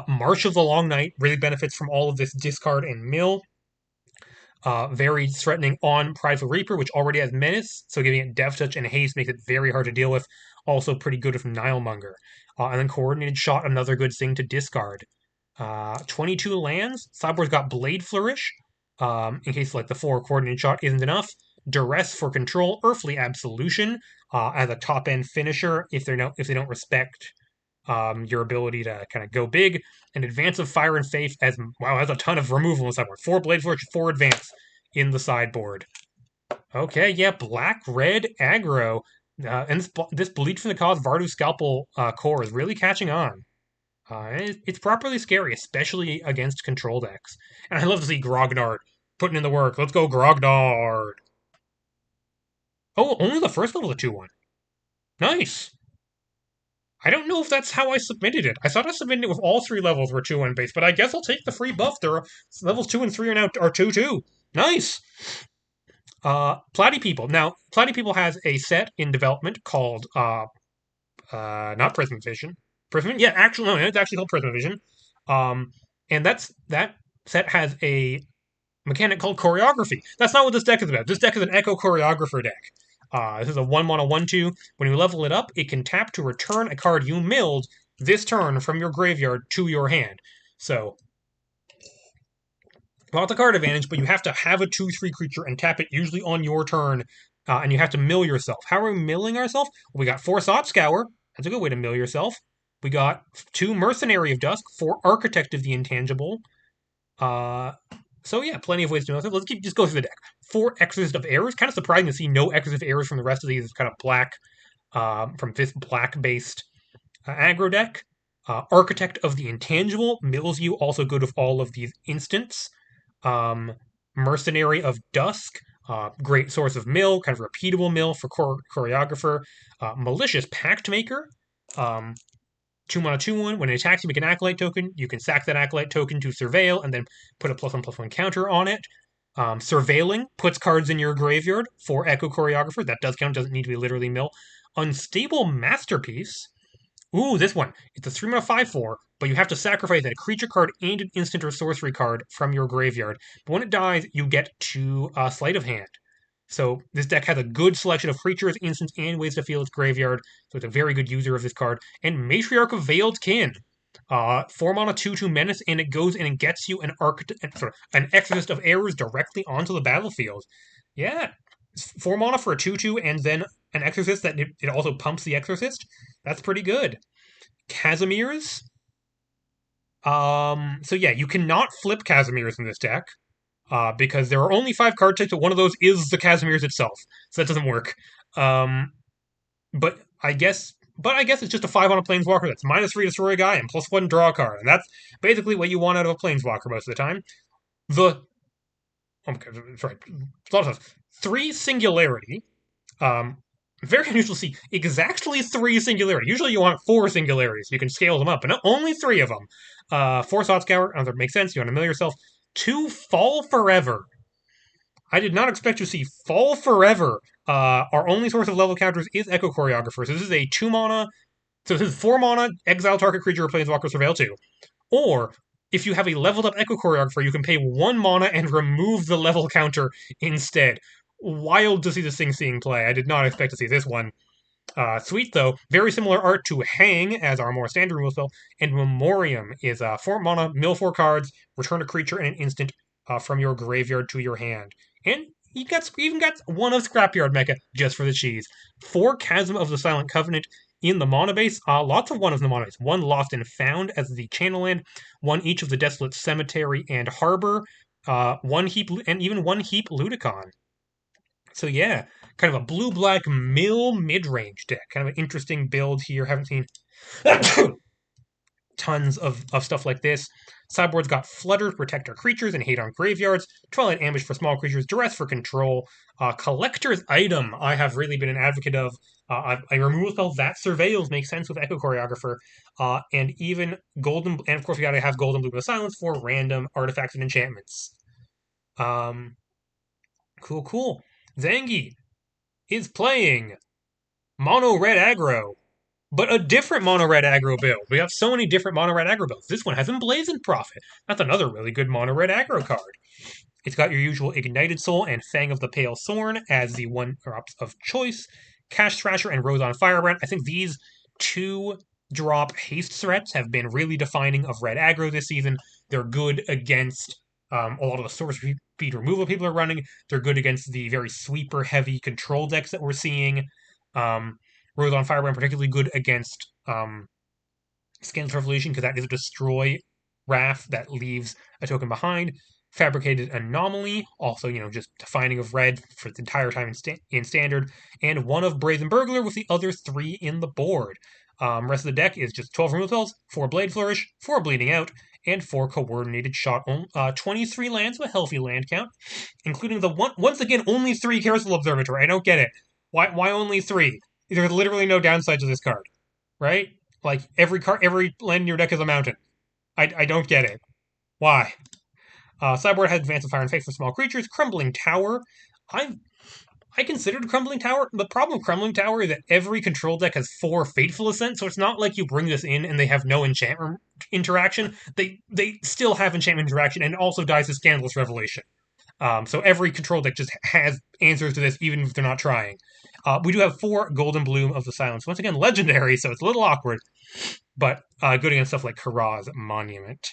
March of the Long Night really benefits from all of this discard and mill. Very threatening on Prideful Reaper, which already has Menace, so giving it Death Touch and Haste makes it very hard to deal with. Also pretty good with Nilemonger. And then Coordinated Shot, another good thing to discard. 22 lands. Sideboard's got Blade Flourish, in case like the 4 Coordinated Shot isn't enough. Duress for control. Earthly Absolution as a top end finisher if they don't respect your ability to kind of go big. And Advance of Fire and Faith as wow, that's a ton of removal in the sideboard. 4 Blade Flourish, 4 Advance in the sideboard. Okay, yeah, black-red aggro. And this Bleed from the Cause Vardu Scalpel core is really catching on. It's properly scary, especially against control decks. And I love to see Grognard putting in the work. Let's go, Grognard! Oh, only the first level is a 2/1. Nice! I don't know if that's how I submitted it. I thought I submitted it with all 3 levels were 2/1 base, but I guess I'll take the free buff. There are levels 2 and 3 are now 2/2. Nice! Platy People. Now, Platy People has a set in development called not Prism Vision. Prism, yeah, actually no, it's actually called Prism Vision. Um, and that set has a mechanic called choreography. That's not what this deck is about. This deck is an Echo choreographer deck. This is a 1 mana 1/2. When you level it up, it can tap to return a card you milled this turn from your graveyard to your hand. So, well, it's a card advantage, but you have to have a 2/3 creature and tap it usually on your turn, and you have to mill yourself. How are we milling ourselves? We got 4 Thought Scour. That's a good way to mill yourself. We got 2 Mercenary of Dusk, 4 Architect of the Intangible. Uh, so yeah, plenty of ways to know. Let's just go through the deck. 4 Exorcist of Errors. Kind of surprising to see no Exorcist of Errors from the rest of these kind of black, from this black-based aggro deck. Architect of the Intangible mills you, also good with all of these instants. Mercenary of Dusk, great source of mill, kind of repeatable mill for choreographer. Malicious Pact Maker, 2 mana 2/1. When it attacks, you make an Acolyte token. You can sack that Acolyte token to Surveil and then put a +1/+1 counter on it. Surveilling puts cards in your graveyard for Echo Choreographer. That does count, doesn't need to be literally mill. Unstable Masterpiece. Ooh, this one. It's a 3 mana 5/4, but you have to sacrifice a creature card and an instant or sorcery card from your graveyard. But when it dies, you get to Sleight of Hand. So this deck has a good selection of creatures, instants, and ways to feel its graveyard. So it's a very good user of this card. And Matriarch of Veiled Kin. 4 mana 2/2 menace, and it goes and it gets you an Exorcist of Errors directly onto the battlefield. Yeah. 4 mana for a 2/2 and then an Exorcist that it also pumps the Exorcist. That's pretty good. Casimir's. So yeah, you cannot flip Casimir's in this deck. Because there are only 5 card types, but one of those is the Casimir's itself. So that doesn't work. But I guess it's just a 5 on a Planeswalker that's -3 destroy a guy and +1 draw a card. And that's basically what you want out of a Planeswalker most of the time. Sorry, a lot of stuff. 3 Singularity. Very unusual to see exactly 3 Singularity. Usually you want 4 Singularities. You can scale them up, but only 3 of them. 4 Thought Scour, that makes sense. You want to mill yourself. 2 Fall Forever. I did not expect to see Fall Forever. Our only source of level counters is Echo Choreographer. So this is a 2 mana. So this is 4 mana, exile target creature or Planeswalker, Surveil 2. Or, if you have a leveled up Echo Choreographer, you can pay 1 mana and remove the level counter instead. Wild to see this thing seeing play. I did not expect to see this one. Sweet, though. Very similar art to Hang as our more standard removal spell. And Memoriam is 4 mana, mill 4 cards, return a creature and an instant from your graveyard to your hand. And you even got 1 of Scrapyard Mecha just for the cheese. 4 Chasm of the Silent Covenant in the mana base. Lots of 1 of the mana base. 1 Lost and Found as the channel land. 1 each of the Desolate Cemetery and Harbor. 1 heap, and even 1 heap Ludicon. So yeah, kind of a blue-black mill mid-range deck. Kind of an interesting build here. Haven't seen tons of stuff like this. Sideboard's got Flutter, protect our creatures and hate on graveyards. Twilight Ambush for small creatures. Duress for control. Collector's Item, I have really been an advocate of. I remove spell that surveils makes sense with Echo Choreographer. And even Golden, and of course we gotta have Golden Blue with Silence for random artifacts and enchantments. Cool. Zangi is playing mono red aggro, but a different mono red aggro build. We have so many different mono red aggro builds. This one has Emblazoned Prophet. That's another really good mono red aggro card. It's got your usual Ignited Soul and Fang of the Pale Thorn as the 1-drops of choice. Cash Thrasher and Rose on Firebrand. I think these 2-drop haste threats have been really defining of red aggro this season. They're good against a lot of the sorcery speed removal people are running. They're good against the very sweeper heavy control decks that we're seeing. Rose on Firebrand particularly good against Scandalous Revolution because that is a destroy Wrath that leaves a token behind. Fabricated Anomaly, also, just defining of red for the entire time in Standard. And 1 of Brazen Burglar with the other 3 in the board. Rest of the deck is just 12 removal spells, 4 Blade Flourish, 4 Bleeding Out, and 4 Coordinated Shot. 23 lands with healthy land count, including the once again only 3 Carousel Observatory. I don't get it. Why only 3? There's literally no downside to this card, right? Like every land in your deck is a mountain. I don't get it. Why? Sideboard has Advance of Fire and Faith for small creatures. Crumbling Tower. I considered Crumbling Tower. The problem with Crumbling Tower is that every control deck has 4 Fateful Ascent, so it's not like you bring this in and they have no enchantment interaction. They still have enchantment interaction and also dies to Scandalous Revelation. So every control deck just has answers to this, even if they're not trying. We do have 4 Golden Bloom of the Silence. Once again, legendary, so it's a little awkward, but good against stuff like Kara's Monument.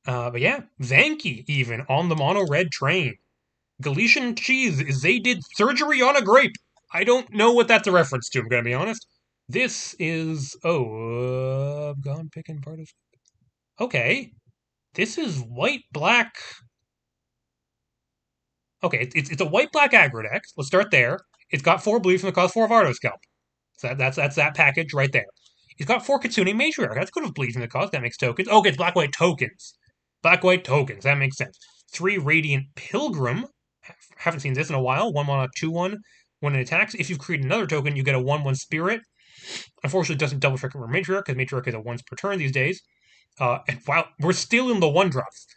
But yeah, Zanki even on the mono red train. Galician cheese, they did surgery on a grape. I don't know what that's a reference to, I'm going to be honest. This is. Oh, gone picking part of. Okay. This is white black. Okay, it's a white black aggro deck. Let's start there. It's got 4 bleed from the cost 4 of Ardo Scalp. So that's that package right there. It's got 4 Kitsune Matriarch. That's good with bleed from the cost. That makes tokens. Okay, it's black white tokens. Black white tokens. That makes sense. 3 Radiant Pilgrim. Haven't seen this in a while. 1/1, 2/1. When it attacks, if you create another token, you get a 1/1 Spirit. Unfortunately, it doesn't double trick over Matriarch, because Matriarch is a once per turn these days. And wow, we're still in the 1-drops.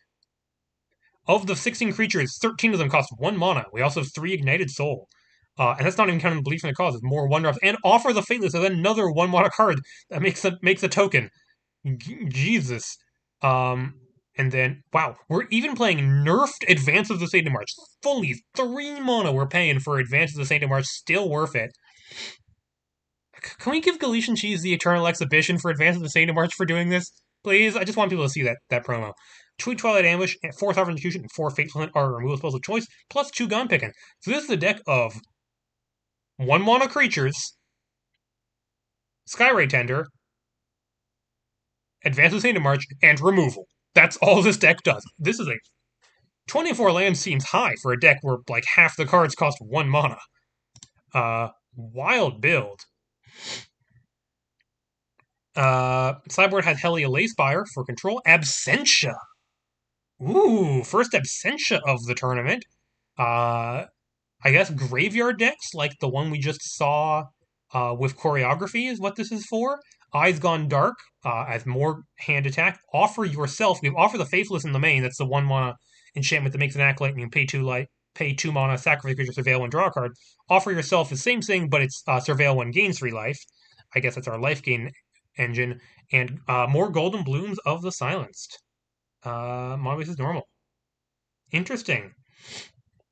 Of the 16 creatures, 13 of them cost 1 mana. We also have 3 Ignited Soul. And that's not even counting the Belief in the Cause. It's more 1-drops. And Offer the Fateless as another 1 mana card that makes a token. Jesus. And then, wow, we're even playing Nerfed Advance of the Saint of March. Fully 3 mana we're paying for Advance of the Saint of March. Still worth it. Can we give Galician Cheese the Eternal Exhibition for Advance of the Saint of March for doing this? Please? I just want people to see that promo. 2 Twilight Ambush, 4 Sovereign Execution, and 4 Fateful are removal spells of choice, plus 2 Gun Picking. So this is a deck of 1 mana creatures, Skyray Tender, Advance of the Saint of March, and removal. That's all this deck does. This is a 24 land seems high for a deck where like half the cards cost 1 mana. Wild build. Sideboard has Helia Lacespire for control. Absentia. Ooh, first Absentia of the tournament. I guess graveyard decks, like the one we just saw with choreography, is what this is for. Eyes Gone Dark, as more hand attack. Offer yourself. We offer the Faithless in the main. That's the 1 mana enchantment that makes an acolyte, and you can pay 2 mana, sacrifice creature, surveil 1, draw a card. Offer yourself the same thing, but it's surveil 1, gains 3 life. I guess that's our life gain engine. And more Golden Blooms of the Silenced. Mono base is normal. Interesting.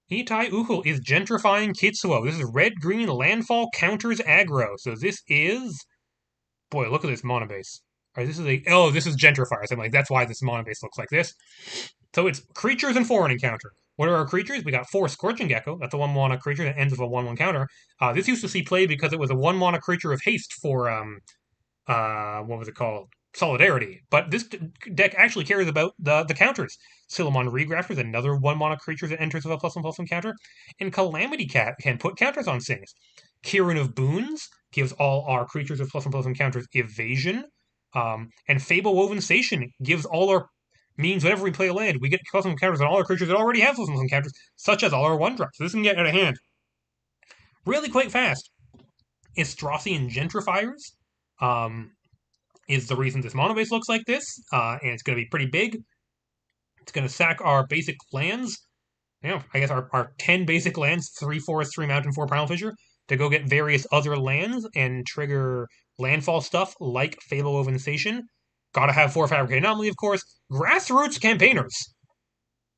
Itai Ukul is gentrifying Kitsuo. This is red-green landfall counters aggro. So this is... Boy, look at this mono base. Right, this is gentrifiers. I'm like, that's why this mono base looks like this. So it's creatures and foreign encounter. What are our creatures? We got 4 Scorching Gecko. That's a 1 mana creature that ends with a 1/1 counter. This used to see play because it was a 1 mana creature of haste for what was it called? Solidarity. But this deck actually cares about the counters. Silamon Regrafter is another 1 mana creature that enters with a +1/+1 counter. And Calamity Cat can put counters on things. Kirin of Boons gives all our creatures with +1/+1 counters evasion. And Fable Woven Station gives all our means whenever we play a land, we get +1 counters on all our creatures that already have +1 counters, such as all our 1-drops. So this can get out of hand really quite fast. Estrosian Gentrifiers is the reason this mono base looks like this, and it's going to be pretty big. It's going to sack our basic lands. I guess our 10 basic lands, 3 forest, 3 mountain, 4 primal fissure, to go get various other lands and trigger landfall stuff like Fable Woven Station. Gotta have 4 Fabricated Anomaly, of course. Grassroots Campaigners.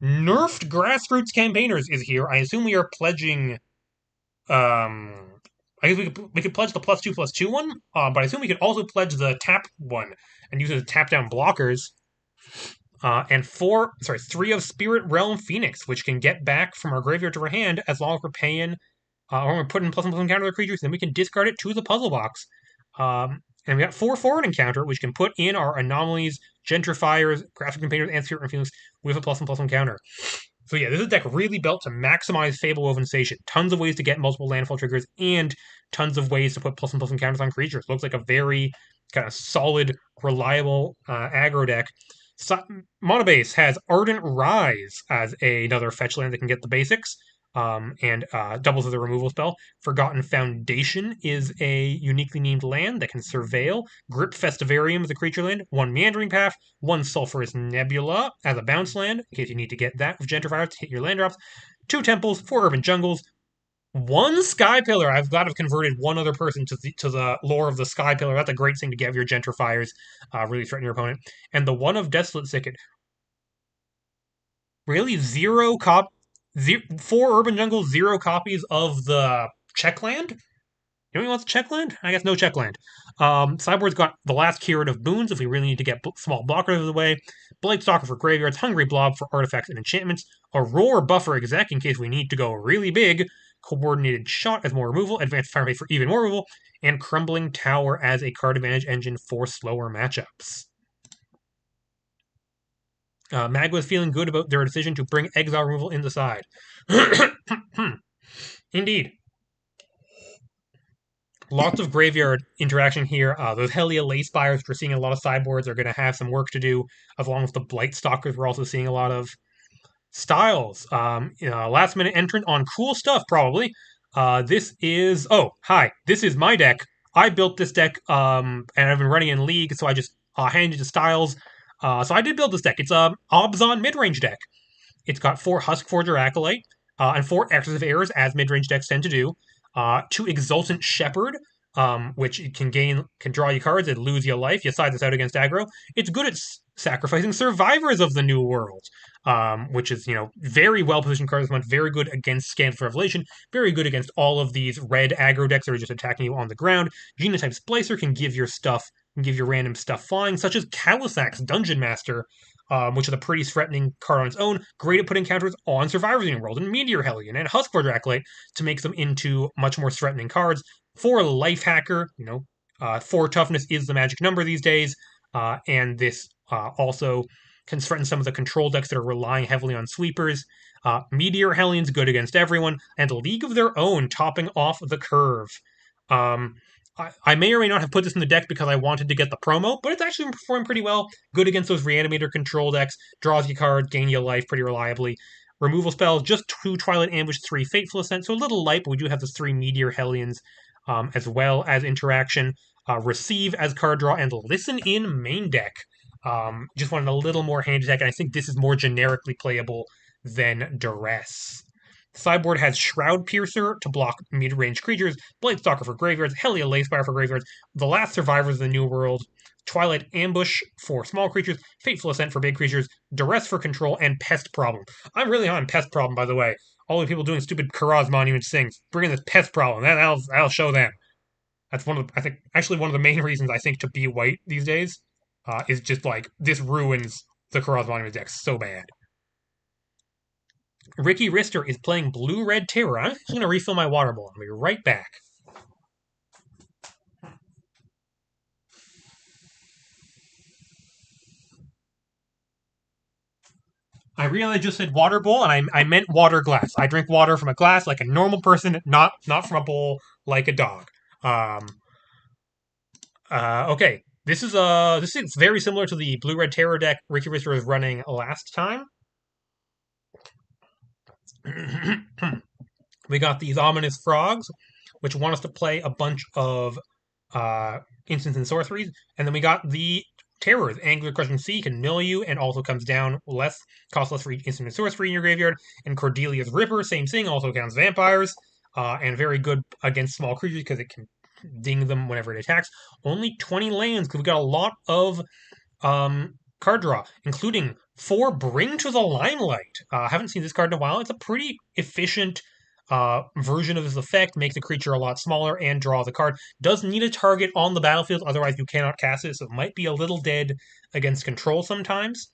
Nerfed Grassroots Campaigners is here. I assume we are pledging... I guess we could pledge the +2/+2 one, but I assume we could also pledge the tap one and use it as tap down blockers. And 3 of Spirit Realm Phoenix, which can get back from our graveyard to our hand as long as we're paying, or we're putting +1/+1 counter to creatures, then we can discard it to the puzzle box. And we got 4 forward encounter, which can put in our anomalies, gentrifiers, graphic campaigners, and Spirit Realm Phoenix with a +1/+1 counter. So yeah, this is a deck really built to maximize Fable Woven Station. Tons of ways to get multiple landfall triggers, and tons of ways to put +1/+1 counters on creatures. Looks like a very kind of solid, reliable aggro deck. Monobase has Ardent Rise as another fetch land that can get the basics, and doubles as a removal spell. Forgotten Foundation is a uniquely named land that can surveil. Grip Festivarium is a creature land. 1 Meandering Path, 1 Sulphurous Nebula as a bounce land, in case you need to get that with Gentrifiers to hit your land drops. 2 temples, 4 urban jungles, 1 sky pillar. I've got to have converted one other person to the lore of the sky pillar. That's a great thing to get your gentrifiers, really threaten your opponent. And the 1 of Desolate Thicket. Really, 4 urban jungles, 0 copies of the Checkland? Anyone wants Checkland? I guess no Checkland. Sideboard's got the last keyword of boons if we really need to get small blockers out of the way. Blightstalker for graveyards, Hungry Blob for artifacts and enchantments, a Roar Buffer exec in case we need to go really big, Coordinated Shot as more removal, Advanced Fire Rate for even more removal, and Crumbling Tower as a card advantage engine for slower matchups. Mag was feeling good about their decision to bring exile removal in the side. Indeed. Lots of graveyard interaction here. Those Helia Lay Spires, we're seeing a lot of sideboards, are going to have some work to do, as long as the Blight Stalkers we're also seeing a lot of. Styles. Last minute entrant on cool stuff, probably. This is. Oh, hi. This is my deck. I built this deck, and I've been running in League, so I just handed it to Styles. So I did build this deck. It's a Obzon mid-range deck. It's got 4 Huskforger Acolyte, and 4 Excessive Errors, as mid-range decks tend to do. 2 Exultant Shepherd, which can draw you cards and lose your life. You side this out against aggro. It's good at sacrificing Survivors of the New World, which is, very well-positioned card this month. Very good against Scans for Revelation. Very good against all of these red aggro decks that are just attacking you on the ground. Genotype Splicer can give your random stuff flying, such as Calisax Dungeon Master, which is a pretty threatening card on its own. Great at putting counters on Survivors of the New World and Meteor Hellion and Huskforger Acolyte to make them into much more threatening cards. 4 Life Hacker, 4 toughness is the magic number these days, and this also can threaten some of the control decks that are relying heavily on sweepers. Meteor Hellion's good against everyone, and League of Their Own topping off the curve. I may or may not have put this in the deck because I wanted to get the promo, but it's actually performing pretty well. Good against those Reanimator control decks, draws you cards, gain you life pretty reliably. Removal spells, just 2 Twilight Ambush, 3 Fateful Ascent, so a little light, but we do have the 3 Meteor Hellions, as well as interaction. Receive as card draw, and Listen in main deck. Just wanted a little more hand attack, and I think this is more generically playable than Duress. Sideboard has Shroud Piercer to block mid-range creatures, Blightstalker for graveyards, Helia Layspire for graveyards, The Last Survivors of the New World, Twilight Ambush for small creatures, Fateful Ascent for big creatures, Duress for control, and Pest Problem. I'm really on Pest Problem, by the way. All the people doing stupid Karaz Monument things, bring in this Pest Problem. That'll show them. That's one of the main reasons I think to be white these days, is just like, this ruins the Karaz Monument deck so bad. Ricky Rister is playing Blue-Red Terror. I'm just going to refill my water bowl. I'll be right back. I realized I just said water bowl, and I meant water glass. I drink water from a glass like a normal person, not from a bowl like a dog. Okay. This is very similar to the Blue-Red Terror deck Ricky Rister was running last time. We got these Ominous Frogs, which want us to play a bunch of instants and sorceries, and then we got the Terrors. Angular Crushing Sea can mill you and also comes down costs less for each instant and sorcery in your graveyard. And Cordelia's Ripper, same thing, also counts vampires, and very good against small creatures because it can ding them whenever it attacks. Only 20 lands because we got a lot of card draw, including 4 Bring to the Limelight. Haven't seen this card in a while. It's a pretty efficient version of this effect. Make the creature a lot smaller and draw the card. Does need a target on the battlefield, otherwise you cannot cast it, so it might be a little dead against control sometimes.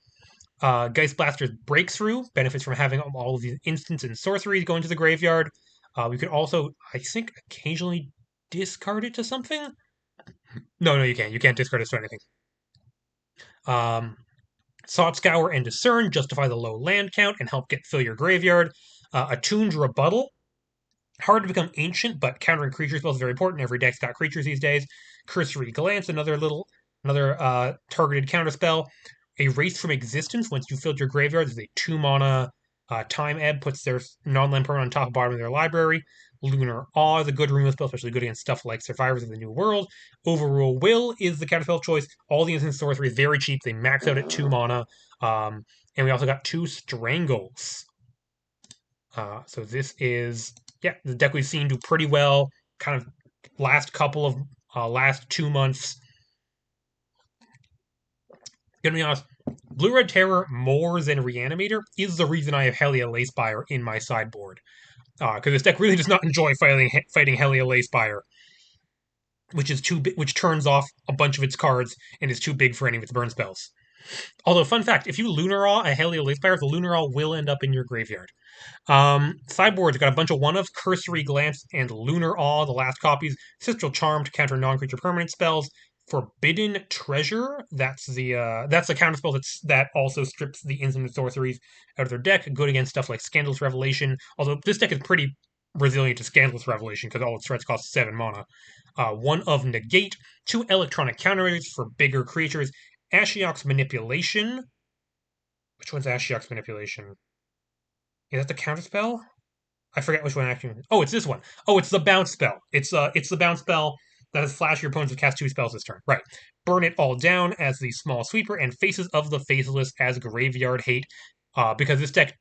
Geist Blaster's Breakthrough benefits from having all of these instants and sorceries go into the graveyard. We could also, I think, occasionally discard it to something. No, you can't. You can't discard it to anything. Thought Scour and Discern justify the low land count and help fill your graveyard. Attuned Rebuttal. Hard to become ancient, but countering creature spells is very important. Every deck's got creatures these days. Cursory Glance, another targeted counter spell. Erase from Existence. Once you've filled your graveyard, there's a 2-mana Time Ebb, puts their non-land permanent on top and bottom of their library. Lunar Awe is a good removal spell, especially good against stuff like Survivors of the New World. Overrule Will is the counterspell of choice. All the instant sorceries very cheap. They max out at 2 mana. And we also got 2 Strangles. So this is, yeah, the deck we've seen do pretty well. Kind of last 2 months. Gonna be honest, Blue Red Terror more than Reanimator is the reason I have Helia Lacespire in my sideboard. Because this deck really does not enjoy fighting Helia Lacespire, which turns off a bunch of its cards and is too big for any of its burn spells. Although, fun fact, if you Lunaraw a Helia Lacespire, the Lunaraw will end up in your graveyard. Sideboard's got a bunch of one-of, Cursory Glance, and Lunar Awe, the last copies. Sistral Charm to counter non-creature permanent spells. Forbidden Treasure, that's the counter spell that also strips the instant sorceries out of their deck. Good against stuff like Scandalous Revelation, although this deck is pretty resilient to Scandalous Revelation because all its threats cost 7 mana. One of Negate, 2 electronic counters for bigger creatures. Ashiok's Manipulation. Which one's Ashiok's Manipulation? Is that the counter spell? I forget which one actually. Oh, it's this one. Oh, it's the bounce spell. It's the bounce spell that has flash your opponents to cast 2 spells this turn. Right. Burn it all down as the small sweeper and Faces of the Faceless as graveyard hate. Because this deck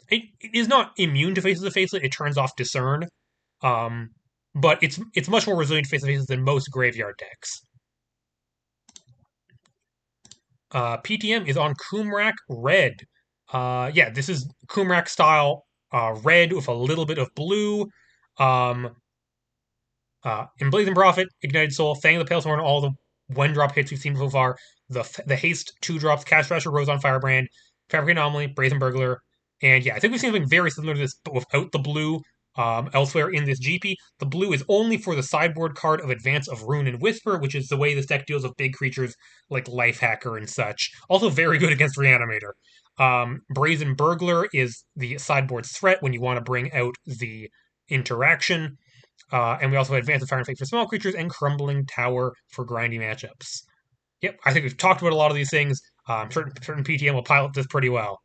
it is not immune to Faces of the Faceless. It turns off Discern. Um, but it's much more resilient to Faces of the Faceless than most graveyard decks. PTM is on Kumrak Red. Yeah, this is Kumrak style red with a little bit of blue. Emblazoned Prophet, Ignited Soul, Fang the Pale Thorn, all the 1-drop hits we've seen so far. The haste 2-drops, Cash Thrasher, Rose on Firebrand, Fabric Anomaly, Brazen Burglar. And yeah, I think we've seen something very similar to this, but without the blue. Elsewhere in this GP, the blue is only for the sideboard card of Advance of Rune and Whisper, which is the way this deck deals with big creatures like Lifehacker and such. Also very good against Reanimator. Brazen Burglar is the sideboard threat when you want to bring out the interaction. And we also have Advance of Fire and Fake for small creatures and Crumbling Tower for grindy matchups. Yep, I think we've talked about a lot of these things. Certain PTM will pilot this pretty well.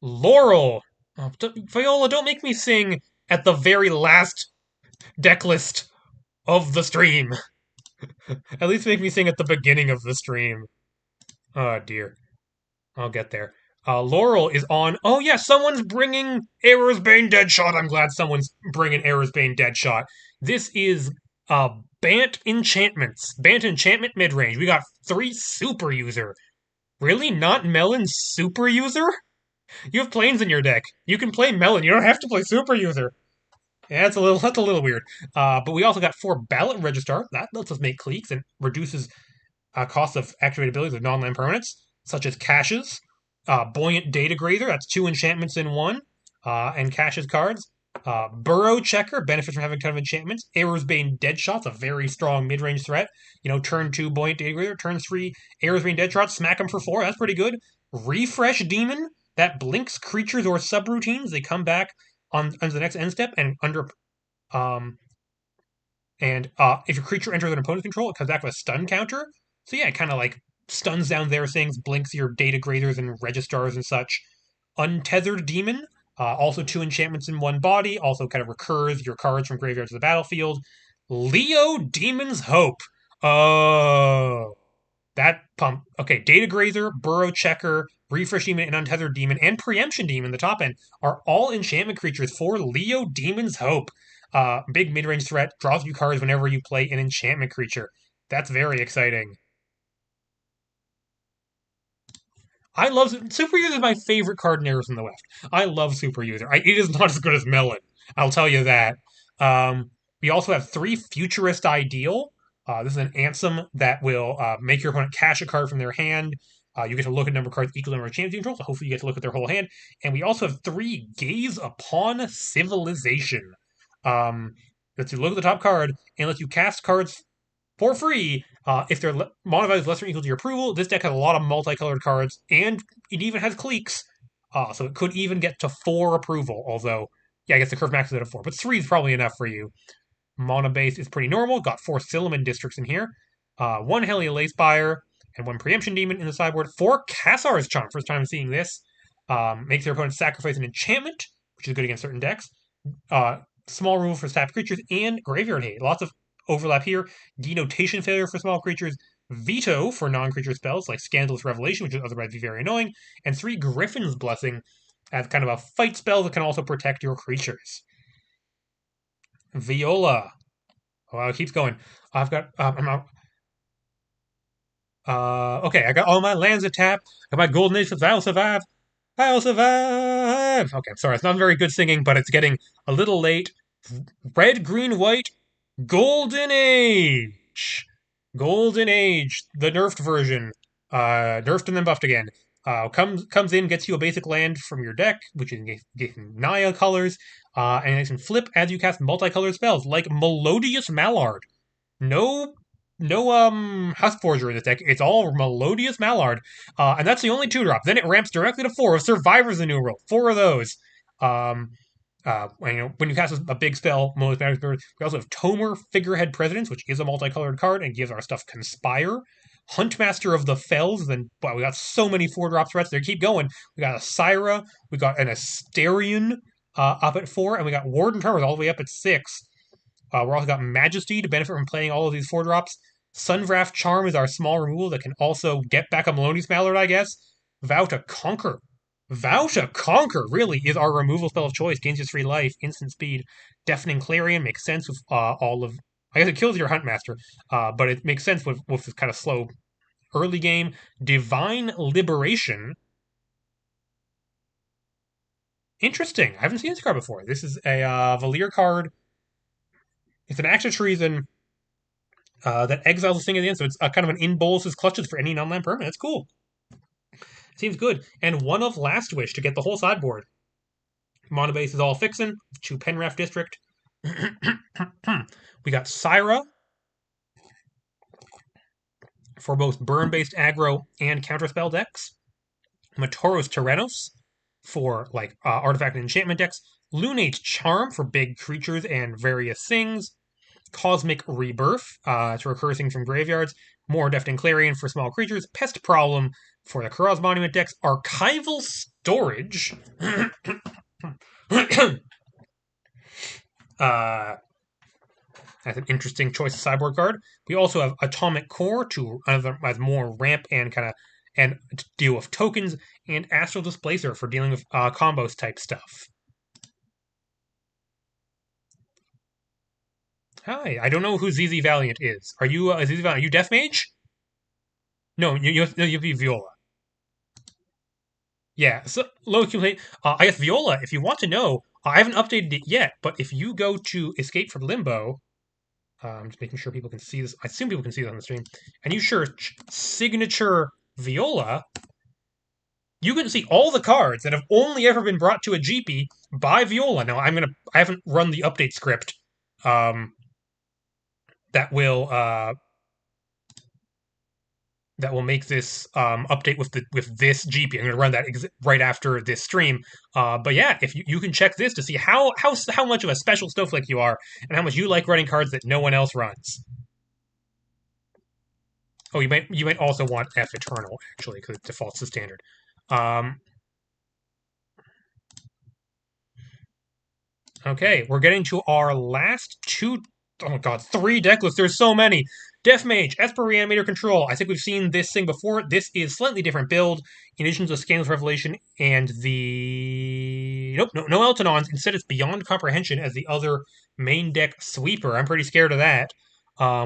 Laurel! Oh, Viola, don't make me sing at the very last deck list of the stream. At least make me sing at the beginning of the stream. Oh, dear. I'll get there. Laurel is on. Oh, yeah, someone's bringing Error's Bane Deadshot. I'm glad someone's bringing Error's Bane Deadshot. This is Bant Enchantments. Bant Enchantment midrange. We got 3 Super User. Really? Not Melon Super User? You have planes in your deck. You can play Melon. You don't have to play Super User. Yeah, that's a little weird. But we also got 4 Ballot Registrar. That lets us make cliques and reduces cost of activated abilities of non-land permanents, such as Caches. Buoyant Data Grazer, that's 2 enchantments in 1, and Caches cards. Burrow Checker, benefits from having a ton of enchantments. Error's Bane Deadshot's a very strong mid-range threat. Turn 2 Buoyant Data Grazer, turn 3 Error's Bane Deadshot, smack them for 4, that's pretty good. Refresh Demon, that blinks creatures or subroutines. They come back on the next end step and if your creature enters an opponent's control, it comes back with a stun counter. So yeah, it kind of like stuns down their things, blinks your Data Grazers and Registrars and such. Untethered Demon, also 2 enchantments in 1 body, also kind of recurs your cards from graveyard to the battlefield. Leo Demon's Hope. Oh, that pump. Okay, Data Grazer, Burrow Checker, Refresh Demon, and Untethered Demon, and Preemption Demon, the top end, are all enchantment creatures for Leo Demon's Hope. Big mid-range threat, draws you cards whenever you play an enchantment creature. That's very exciting. I love Super User is my favorite card in Arrows in the West. I love Super User. It is not as good as Melon. I'll tell you that. We also have 3 Futurist Ideal. This is an Ansem that will make your opponent cash a card from their hand. You get to look at a number of cards equal to the number of champions you control, so hopefully you get to look at their whole hand. And we also have 3 Gaze Upon Civilization. Lets you look at the top card and lets you cast cards for free if their mana value is less than or equal to your approval. This deck has a lot of multicolored cards, and it even has cliques. So it could even get to 4 approval, although, yeah, I guess the curve max is at 4, but 3 is probably enough for you. Mana base is pretty normal. Got 4 Silliman districts in here. 1 Helia Lacespire, and 1 Preemption Demon in the sideboard. 4 Cassar's Charm, first time seeing this. Makes their opponent sacrifice an enchantment, which is good against certain decks. Small removal for staff creatures, and Graveyard Hate. Lots of overlap here. Denotation Failure for small creatures. Veto for non-creature spells like Scandalous Revelation, which would otherwise be very annoying. And 3 Griffin's Blessing as kind of a fight spell that can also protect your creatures. Viola. Oh, it keeps going. I've got. Okay, I got all my lands at tap. Got my golden age. I'll survive. I'll survive. Okay, I'm sorry. It's not very good singing, but it's getting a little late. Red, green, white. Golden Age. Golden Age, the nerfed version. Nerfed and then buffed again. Comes in, gets you a basic land from your deck, which is Naya colors, and it can flip as you cast multicolored spells, like Melodious Mallard. No Husk Forger in this deck. It's all Melodious Mallard. And that's the only 2-drop. Then it ramps directly to 4 of Survivors of the New World. 4 of those. When you cast a big spell, Melodious Mallard, we also have Tomer Figurehead Presidents, which is a multicolored card and gives our stuff Conspire. Huntmaster of the Fells, then wow, we got so many 4-drop threats there. Keep going. We got a Syra, we got an Asterion up at 4, and we got Warden Tremors all the way up at 6. We're also got Majesty to benefit from playing all of these 4-drops. Sunwrath Charm is our small removal that can also get back a Melodious Mallard, I guess. Vow to Conquer. Vow to Conquer really is our removal spell of choice. Gains just 3 life, instant speed. Deafening Clarion makes sense with all of. I guess it kills your Huntmaster, but it makes sense with this kind of slow early game. Divine Liberation. Interesting. I haven't seen this card before. This is a Valir card. It's an act of treason that exiles a thing at the end, so it's kind of an in Bolus's clutches for any non-land permanent. It's cool. Seems good. And 1 of Last Wish to get the whole sideboard. Mono base is all fixin'. 2 Penraf District. We got Syra for both burn-based aggro and counterspell decks. Matoros Tyrannos for like artifact and enchantment decks. Lunate Charm for big creatures and various things. Cosmic Rebirth to recur things from graveyards. More Deafening Clarion for small creatures. Pest Problem for the Karaz Monument decks. Archival Storage. That's an interesting choice of sideboard card. We also have Atomic Core to as more ramp and deal with tokens, and Astral Displacer for dealing with combos type stuff. Hi, I don't know who ZZ Valiant is. Are you ZZ Valiant? Are you Death Mage? No, you have to be Viola. Yeah, so low accumulate. I guess Viola, if you want to know, I haven't updated it yet, but if you go to Escape from Limbo, I'm just making sure people can see this. I assume people can see this on the stream. And you search Signature Viola, you can see all the cards that have only ever been brought to a GP by Viola. Now, I haven't run the update script that will make this update with this GP. I'm going to run that right after this stream. But yeah, if you can check this to see how much of a special snowflake you are and how much you like running cards that no one else runs. Oh, you might also want F Eternal actually because it defaults to standard. Okay, we're getting to our last 2. Oh my god, 3 decklists. There's so many. Death Mage, Esper Reanimator Control. I think we've seen this thing before. This is slightly different build. In addition to Scandalous Revelation and the... Nope, no Eltonons. Instead, it's Beyond Comprehension as the other main deck sweeper. I'm pretty scared of that.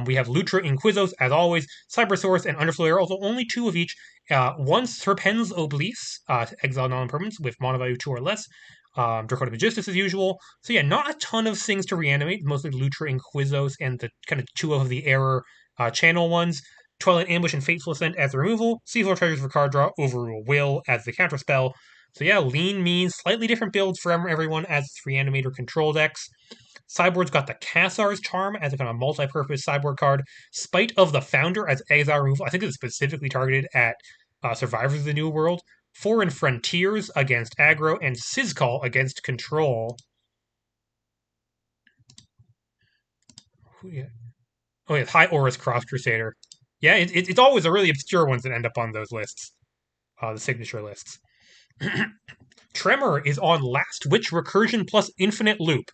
We have Lutra Inquisos, as always. Cybersource and Underflow are also only 2 of each. 1 Serpens Oblice, to exile non-permanents with mono value 2 or less. Draconic Magistus as usual. So yeah, not a ton of things to reanimate. Mostly Lutra Inquisos and the kind of 2 of the error channel ones. Twilight Ambush and Fateful Ascent as the removal. Seafloor Treasures for card draw. Overrule Will as the counterspell. So yeah, lean, mean, slightly different builds for everyone as reanimator control decks. Sideboard's got the Cassar's Charm as a kind of multi-purpose sideboard card. Spite of the Founder as exile removal. I think it's specifically targeted at Survivors of the New World. Foreign Frontiers against aggro, and Sizcall against control. Yeah. Oh, yeah, High Aura's Cross Crusader. Yeah, it's always the really obscure ones that end up on those lists, the signature lists. Tremor is on Last Witch Recursion plus Infinite Loop.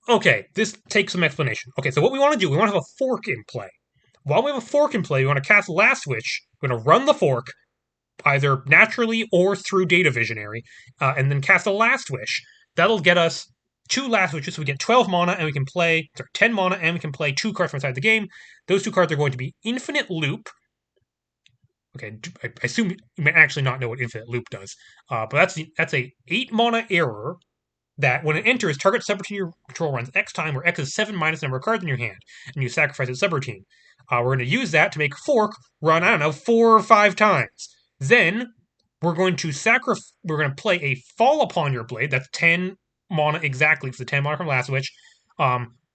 Okay, this takes some explanation. Okay, so what we want to do, we want to have a fork in play. While we have a fork in play, we want to cast Last Witch. We're going to run the fork. either naturally or through Data Visionary, and then cast a Last Wish. That'll get us 2 Last Wishes. So we get 12 mana, and we can play 10 mana, and we can play 2 cards from inside the game. Those 2 cards are going to be Infinite Loop. Okay, I assume you may actually not know what Infinite Loop does, but that's a 8 mana error that when it enters, target subroutine your control runs X time, where X is 7 minus the number of cards in your hand, and you sacrifice its subroutine. We're going to use that to make Fork run, I don't know, 4 or 5 times. Then we're going to play a Fall Upon Your Blade. That's 10 mana exactly for the 10 mana from Last Witch.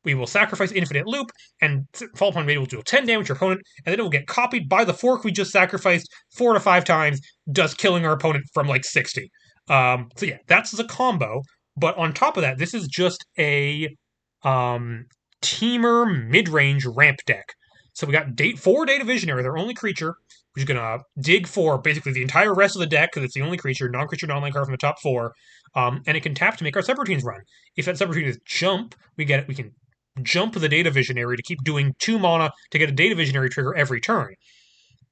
We will sacrifice Infinite Loop, and Fall Upon Your Blade will do 10 damage to your opponent, and then it will get copied by the Fork we just sacrificed 4 to 5 times, thus killing our opponent from like 60. So yeah, that's the combo. But on top of that, this is just a teamer mid-range ramp deck. So we got 4 Data Visionary, their only creature, which is going to dig for basically the entire rest of the deck because it's the only creature, non-creature, non-land card from the top 4. And it can tap to make our subroutines run. If that subroutine is Jump, we can jump the Data Visionary to keep doing 2 mana to get a Data Visionary trigger every turn.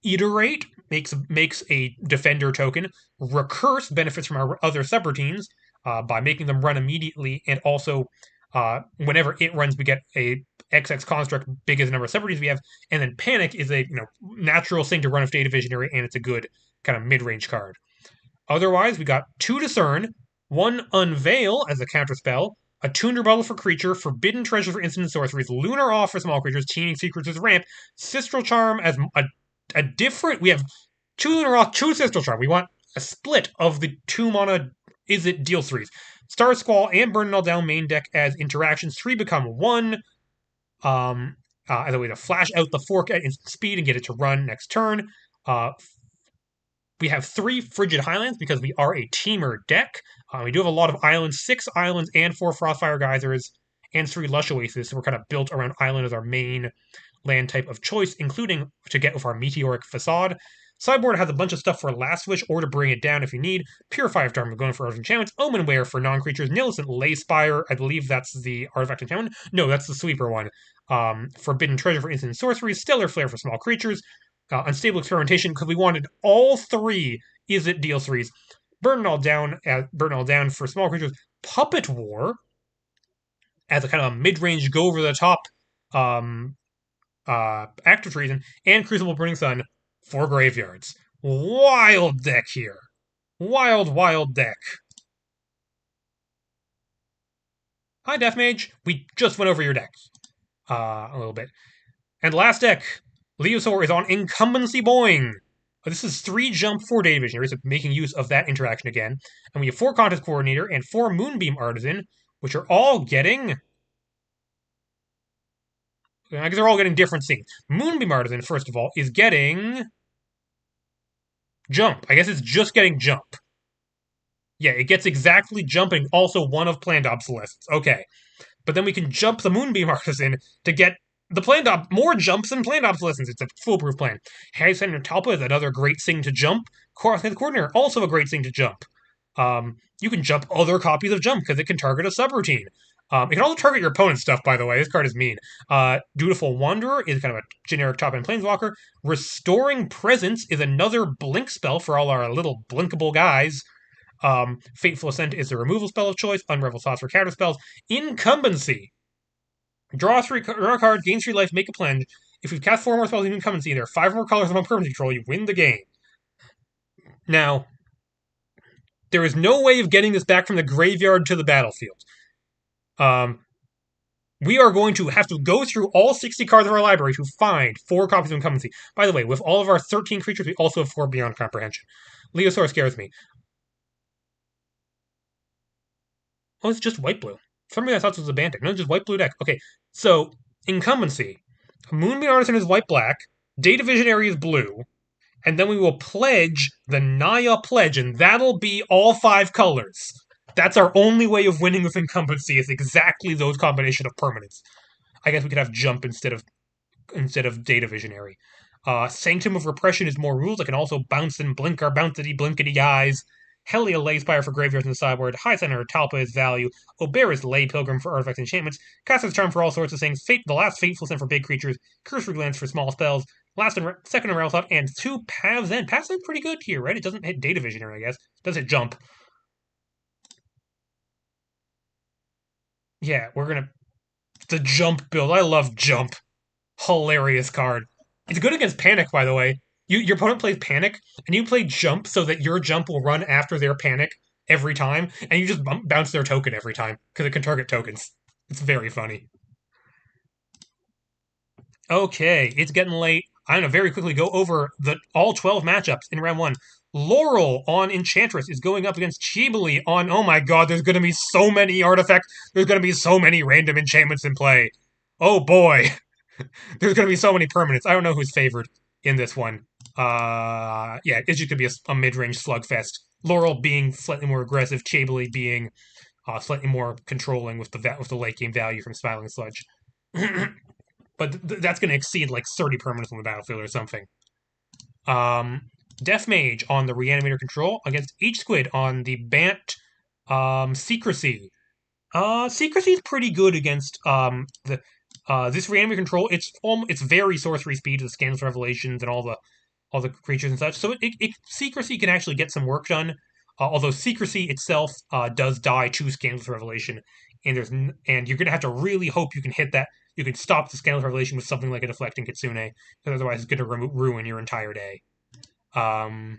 Iterate makes a defender token. Recurse benefits from our other subroutines by making them run immediately, and also whenever it runs, we get a XX construct big as the number of subroutines we have. And then Panic is a natural thing to run with Data Visionary, and it's a good kind of mid-range card. Otherwise, we got 2 Discern, 1 Unveil as a counterspell, a Tuned Rebuttal for creature, Forbidden Treasure for instant and sorceries, Lunar Awe for small creatures, Teeming Secrets as ramp, Sistral Charm as a different. We have 2 Lunar Awe, 2 Sistral Charm. We want a split of the 2 mana Izzet deal 3s. Star Squall and Burn It All Down main deck as interactions. 3 become 1. As a way to flash out the Fork at instant speed and get it to run next turn. We have 3 Frigid Highlands because we are a teamer deck. We do have a lot of islands, 6 islands and 4 Frostfire Geysers, and 3 Lush Oases. So we're kind of built around island as our main land type of choice, including to get with our Meteoric Facade. Sideboard has a bunch of stuff for Last Wish or to bring it down if you need. Purify of Dharma, we're going for Artifact Enchantments. Omenware for non-creatures. Nillicent Leyspire, I believe that's the Artifact Enchantment. No, that's the Sweeper one. Forbidden Treasure for instant sorceries. Stellar Flare for small creatures. Unstable Experimentation, because we wanted all 3 Izzet deal 3s. Burn It All Down for small creatures. Puppet War as a kind of a mid-range, go over the top Act of Treason, and Crucible Burning Sun for graveyards. Wild deck here. Wild deck. Hi, Deathmage. We just went over your deck a little bit. And last deck, Leosaur is on Incumbency Boing. This is 3 jump, 4 Data Visionary, so making use of that interaction again. And we have 4 Contest Coordinator and 4 Moonbeam Artisan, which are all getting... I guess they're all getting different things. Moonbeam Artisan, first of all, is getting... Jump. I guess it's just getting Jump. Yeah, it gets exactly jumping, also one of Planned Obsolescence. Okay. But then we can jump the Moonbeam Artisan to get the more jumps than Planned Obsolescence. It's a foolproof plan. Harry Senator Talpa is another great thing to jump. Contest Coordinator, also a great thing to jump. You can jump other copies of Jump because it can target a subroutine. It can also target your opponent's stuff, by the way. This card is mean. Dutiful Wanderer is kind of a generic top-end Planeswalker. Restoring Presence is another blink spell for all our little blinkable guys. Fateful Ascent is the removal spell of choice. Unravel Thoughts for counter spells. Incumbency. Draw a card, gain 3 life, make a plunge. If you've cast 4 more spells in Incumbency, there are 5 more colors on permanent control, you win the game. Now, there is no way of getting this back from the graveyard to the battlefield. We are going to have to go through all 60 cards of our library to find 4 copies of Incumbency. By the way, with all of our 13 creatures, we also have 4 Beyond Comprehension. Leosaur scares me. Oh, it's just white-blue. For some reason I thought this was a band deck. No, it's just white-blue deck. Okay, so, Incumbency. Moonbeam Artisan is white-black. Data Visionary is blue. And then we will pledge the Naya Pledge, and that'll be all 5 colors. That's our only way of winning with Incumbency, is exactly those combination of permanents. I guess we could have Jump instead of Data Visionary. Sanctum of Repression is more rules. I can also bounce and blink our blinkety guys. Helia Leyspire for graveyards in the sideboard. High Center Talpa is value. Oberis Lay Pilgrim for artifacts and enchantments. Castle's Charm for all sorts of things. The last Fateful Ascent for big creatures. Cursory Glance for small spells. Last and second and rail thought, and 2 Paths End. Paths End pretty good here, right? It doesn't hit Data Vision here, I guess. It does hit Jump. Yeah, we're gonna the Jump build. I love Jump. Hilarious card. It's good against Panic, by the way. Your opponent plays Panic, and you play Jump so that your Jump will run after their Panic every time, and you just bounce their token every time because it can target tokens. It's very funny. Okay, it's getting late. I'm gonna very quickly go over the all 12 matchups in round one. Laurel on Enchantress is going up against Chibali on. Oh my god, there's gonna be so many artifacts. There's gonna be so many random enchantments in play. Oh boy, there's gonna be so many permanents. I don't know who's favored in this one. Yeah, it's just gonna be a mid-range slugfest. Laurel being slightly more aggressive, Chibali being slightly more controlling with the late game value from Smiling Sludge. But that's going to exceed like 30 permanents on the battlefield or something. Death Mage on the Reanimator control against H Squid on the Bant Secrecy. Secrecy is pretty good against the this Reanimator control. It's very sorcery speed with Scandalous Revelations and all the creatures and such. So Secrecy can actually get some work done. Although Secrecy itself does die to Scandalous Revelation, and you're gonna have to really hope you can hit that. You can stop the Scandalous Revelation with something like a Deflecting Kitsune, because otherwise it's gonna ruin your entire day. Um,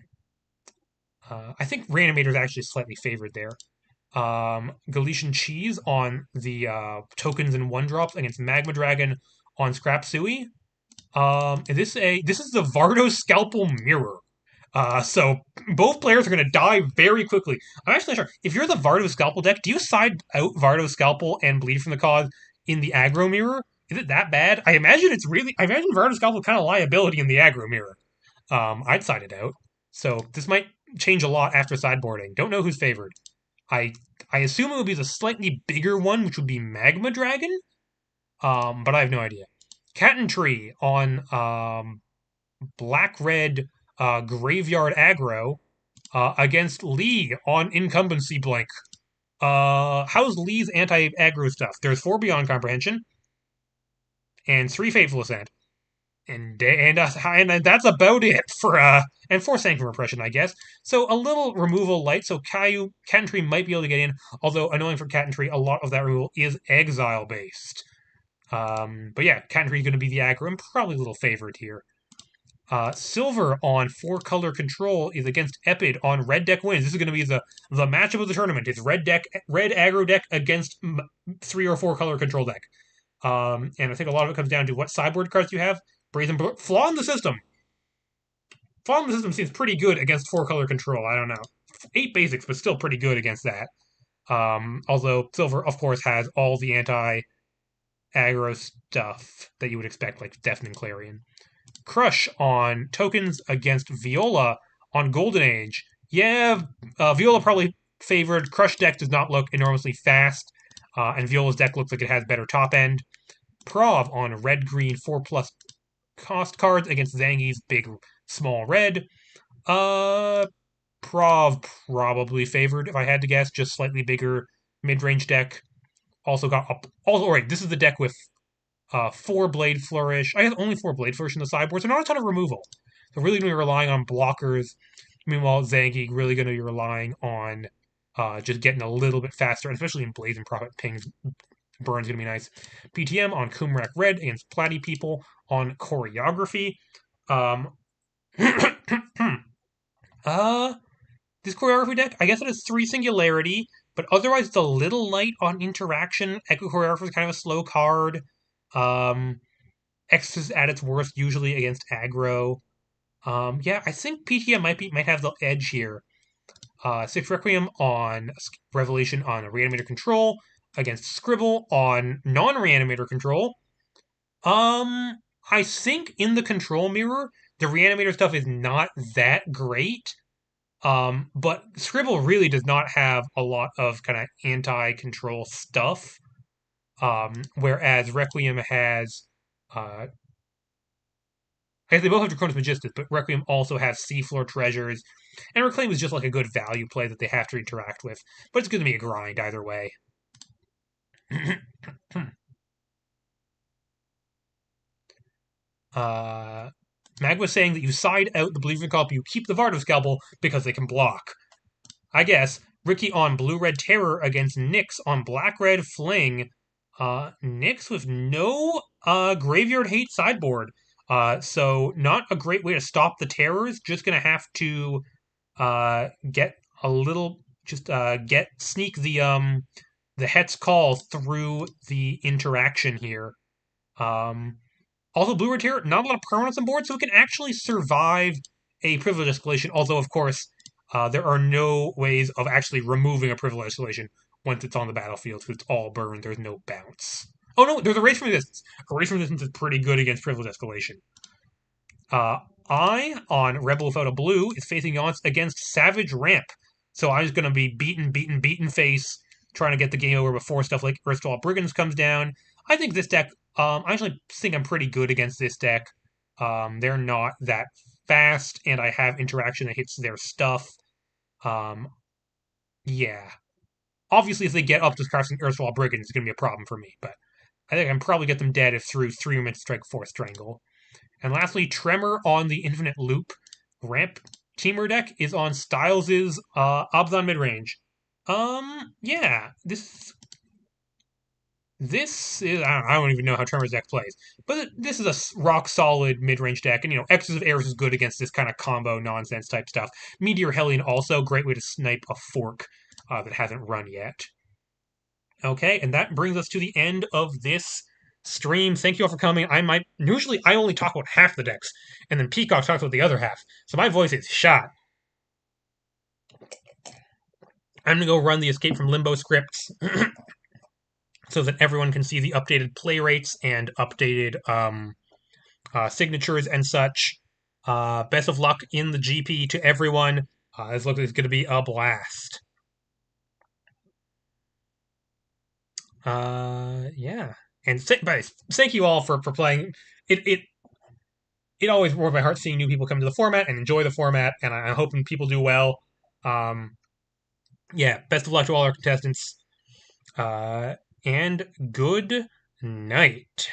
I think Reanimator is actually slightly favored there. Galician Cheese on the tokens and 1-drops against Magma Dragon on Scrap Sui. And this is the Vardo Scalpel Mirror. So both players are going to die very quickly. I'm actually not sure. If you're the Vardo Scalpel deck, do you side out Vardo Scalpel and Bleed from the Cause in the aggro mirror? Is it that bad? I imagine Vardo Scalpel kind of liability in the aggro mirror. I'd side it out. So this might change a lot after sideboarding. Don't know who's favored. I I assume it would be the slightly bigger one, which would be Magma Dragon. But I have no idea. Cat and Tree on black red graveyard aggro against Lee on incumbency blank. How's Lee's anti aggro stuff? There's 4 Beyond Comprehension and 3 Fateful Ascent. And that's about it for and 4 Sanctum Repression, I guess. So a little removal light. So Cat and Tree might be able to get in. Although annoying for Cat and Tree, a lot of that removal is exile based. But yeah, Cat and Tree is going to be the aggro and probably a little favored here. Silver on 4-color control is against Epid on red deck wins. This is going to be the matchup of the tournament. It's red aggro deck against 3 or 4-color control deck. And I think a lot of it comes down to what sideboard cards you have. Brazen Flaw in the System. Flaw in the System seems pretty good against 4-color control. I don't know. 8 basics, but still pretty good against that. Although Silver, of course, has all the anti-aggro stuff that you would expect, like Deafening Clarion. Crush on tokens against Viola on Golden Age. Yeah, Viola probably favored. Crush deck does not look enormously fast, and Viola's deck looks like it has better top end. Prov on red-green 4+ cost cards against Zangief's big small red. Prov probably favored if I had to guess. Just slightly bigger mid-range deck. Also got up. Also, right, this is the deck with 4 Blade Flourish. I guess only 4 Blade Flourish in the sideboard, so not a ton of removal. So really going to be relying on blockers. Meanwhile, Zangief really going to be relying on just getting a little bit faster, especially in Blaze and Prophet Pings. Burn's going to be nice. PTM on Kumrak Red against Platy People on Choreography. This Choreography deck, I guess it has 3 Singularity, but otherwise it's a little light on interaction. Echo Choreographer is kind of a slow card. X is at its worst usually against aggro. Yeah, I think PTM might have the edge here. 6 Requiem on Revelation on Reanimator control against Scribble on non-Reanimator control. I think in the control mirror, the Reanimator stuff is not that great. But Scribble really does not have a lot of kind of anti-control stuff. Whereas Requiem has I guess they both have Draconis Magistus, but Requiem also has Seafloor Treasures, and Reclaim is just like a good value play that they have to interact with. But it's going to be a grind either way. Mag was saying that you side out the Believer Call, you keep the Vardo Scalpel because they can block. I guess. Ricky on Blue Red Terror against Nyx on Black Red Fling. Nyx with no Graveyard Hate sideboard. So not a great way to stop the terrors. Just gonna have to get a little, just get sneak the Het's Call through the interaction here. Um, Also, Blue Red Terror, not a lot of permanents on board, so it can actually survive a privilege escalation. Although, of course, there are no ways of actually removing a privilege escalation once it's on the battlefield, because it's all burned. There's no bounce. Oh no, there's Erase from Resistance. Erase from Resistance is pretty good against privilege escalation. Uh, I, on Rebel Without a Blue, is facing odds against Savage Ramp. So I'm just going to be beaten face, trying to get the game over before stuff like Earthstall Brigands comes down. I think this deck, I actually think I'm pretty good against this deck. They're not that fast, and I have interaction that hits their stuff. Um, yeah. Obviously, if they get up to casting Earthstall Brigands, it's going to be a problem for me, but I think I can probably get them dead if through 3-minute strike 4 strangle. And lastly, Tremor on the Infinite Loop. Ramp Teamer deck is on Styles' Abzan midrange. Yeah, this is I don't even know how Tremor's deck plays, but this is a rock solid mid range deck, and Exes of Errors is good against this kind of combo nonsense type stuff. Meteor Hellion also great way to snipe a fork that hasn't run yet. Okay, and that brings us to the end of this stream. Thank you all for coming. Usually I only talk about half the decks, and then Peacock talks about the other half. So my voice is shot. I'm gonna go run the Escape from Limbo scripts so that everyone can see the updated play rates and updated signatures and such. Best of luck in the GP to everyone. This looks like it's going to be a blast. Yeah, and thank you all for playing. It always warms my heart seeing new people come to the format and enjoy the format, and I'm hoping people do well. Yeah, best of luck to all our contestants, and good night.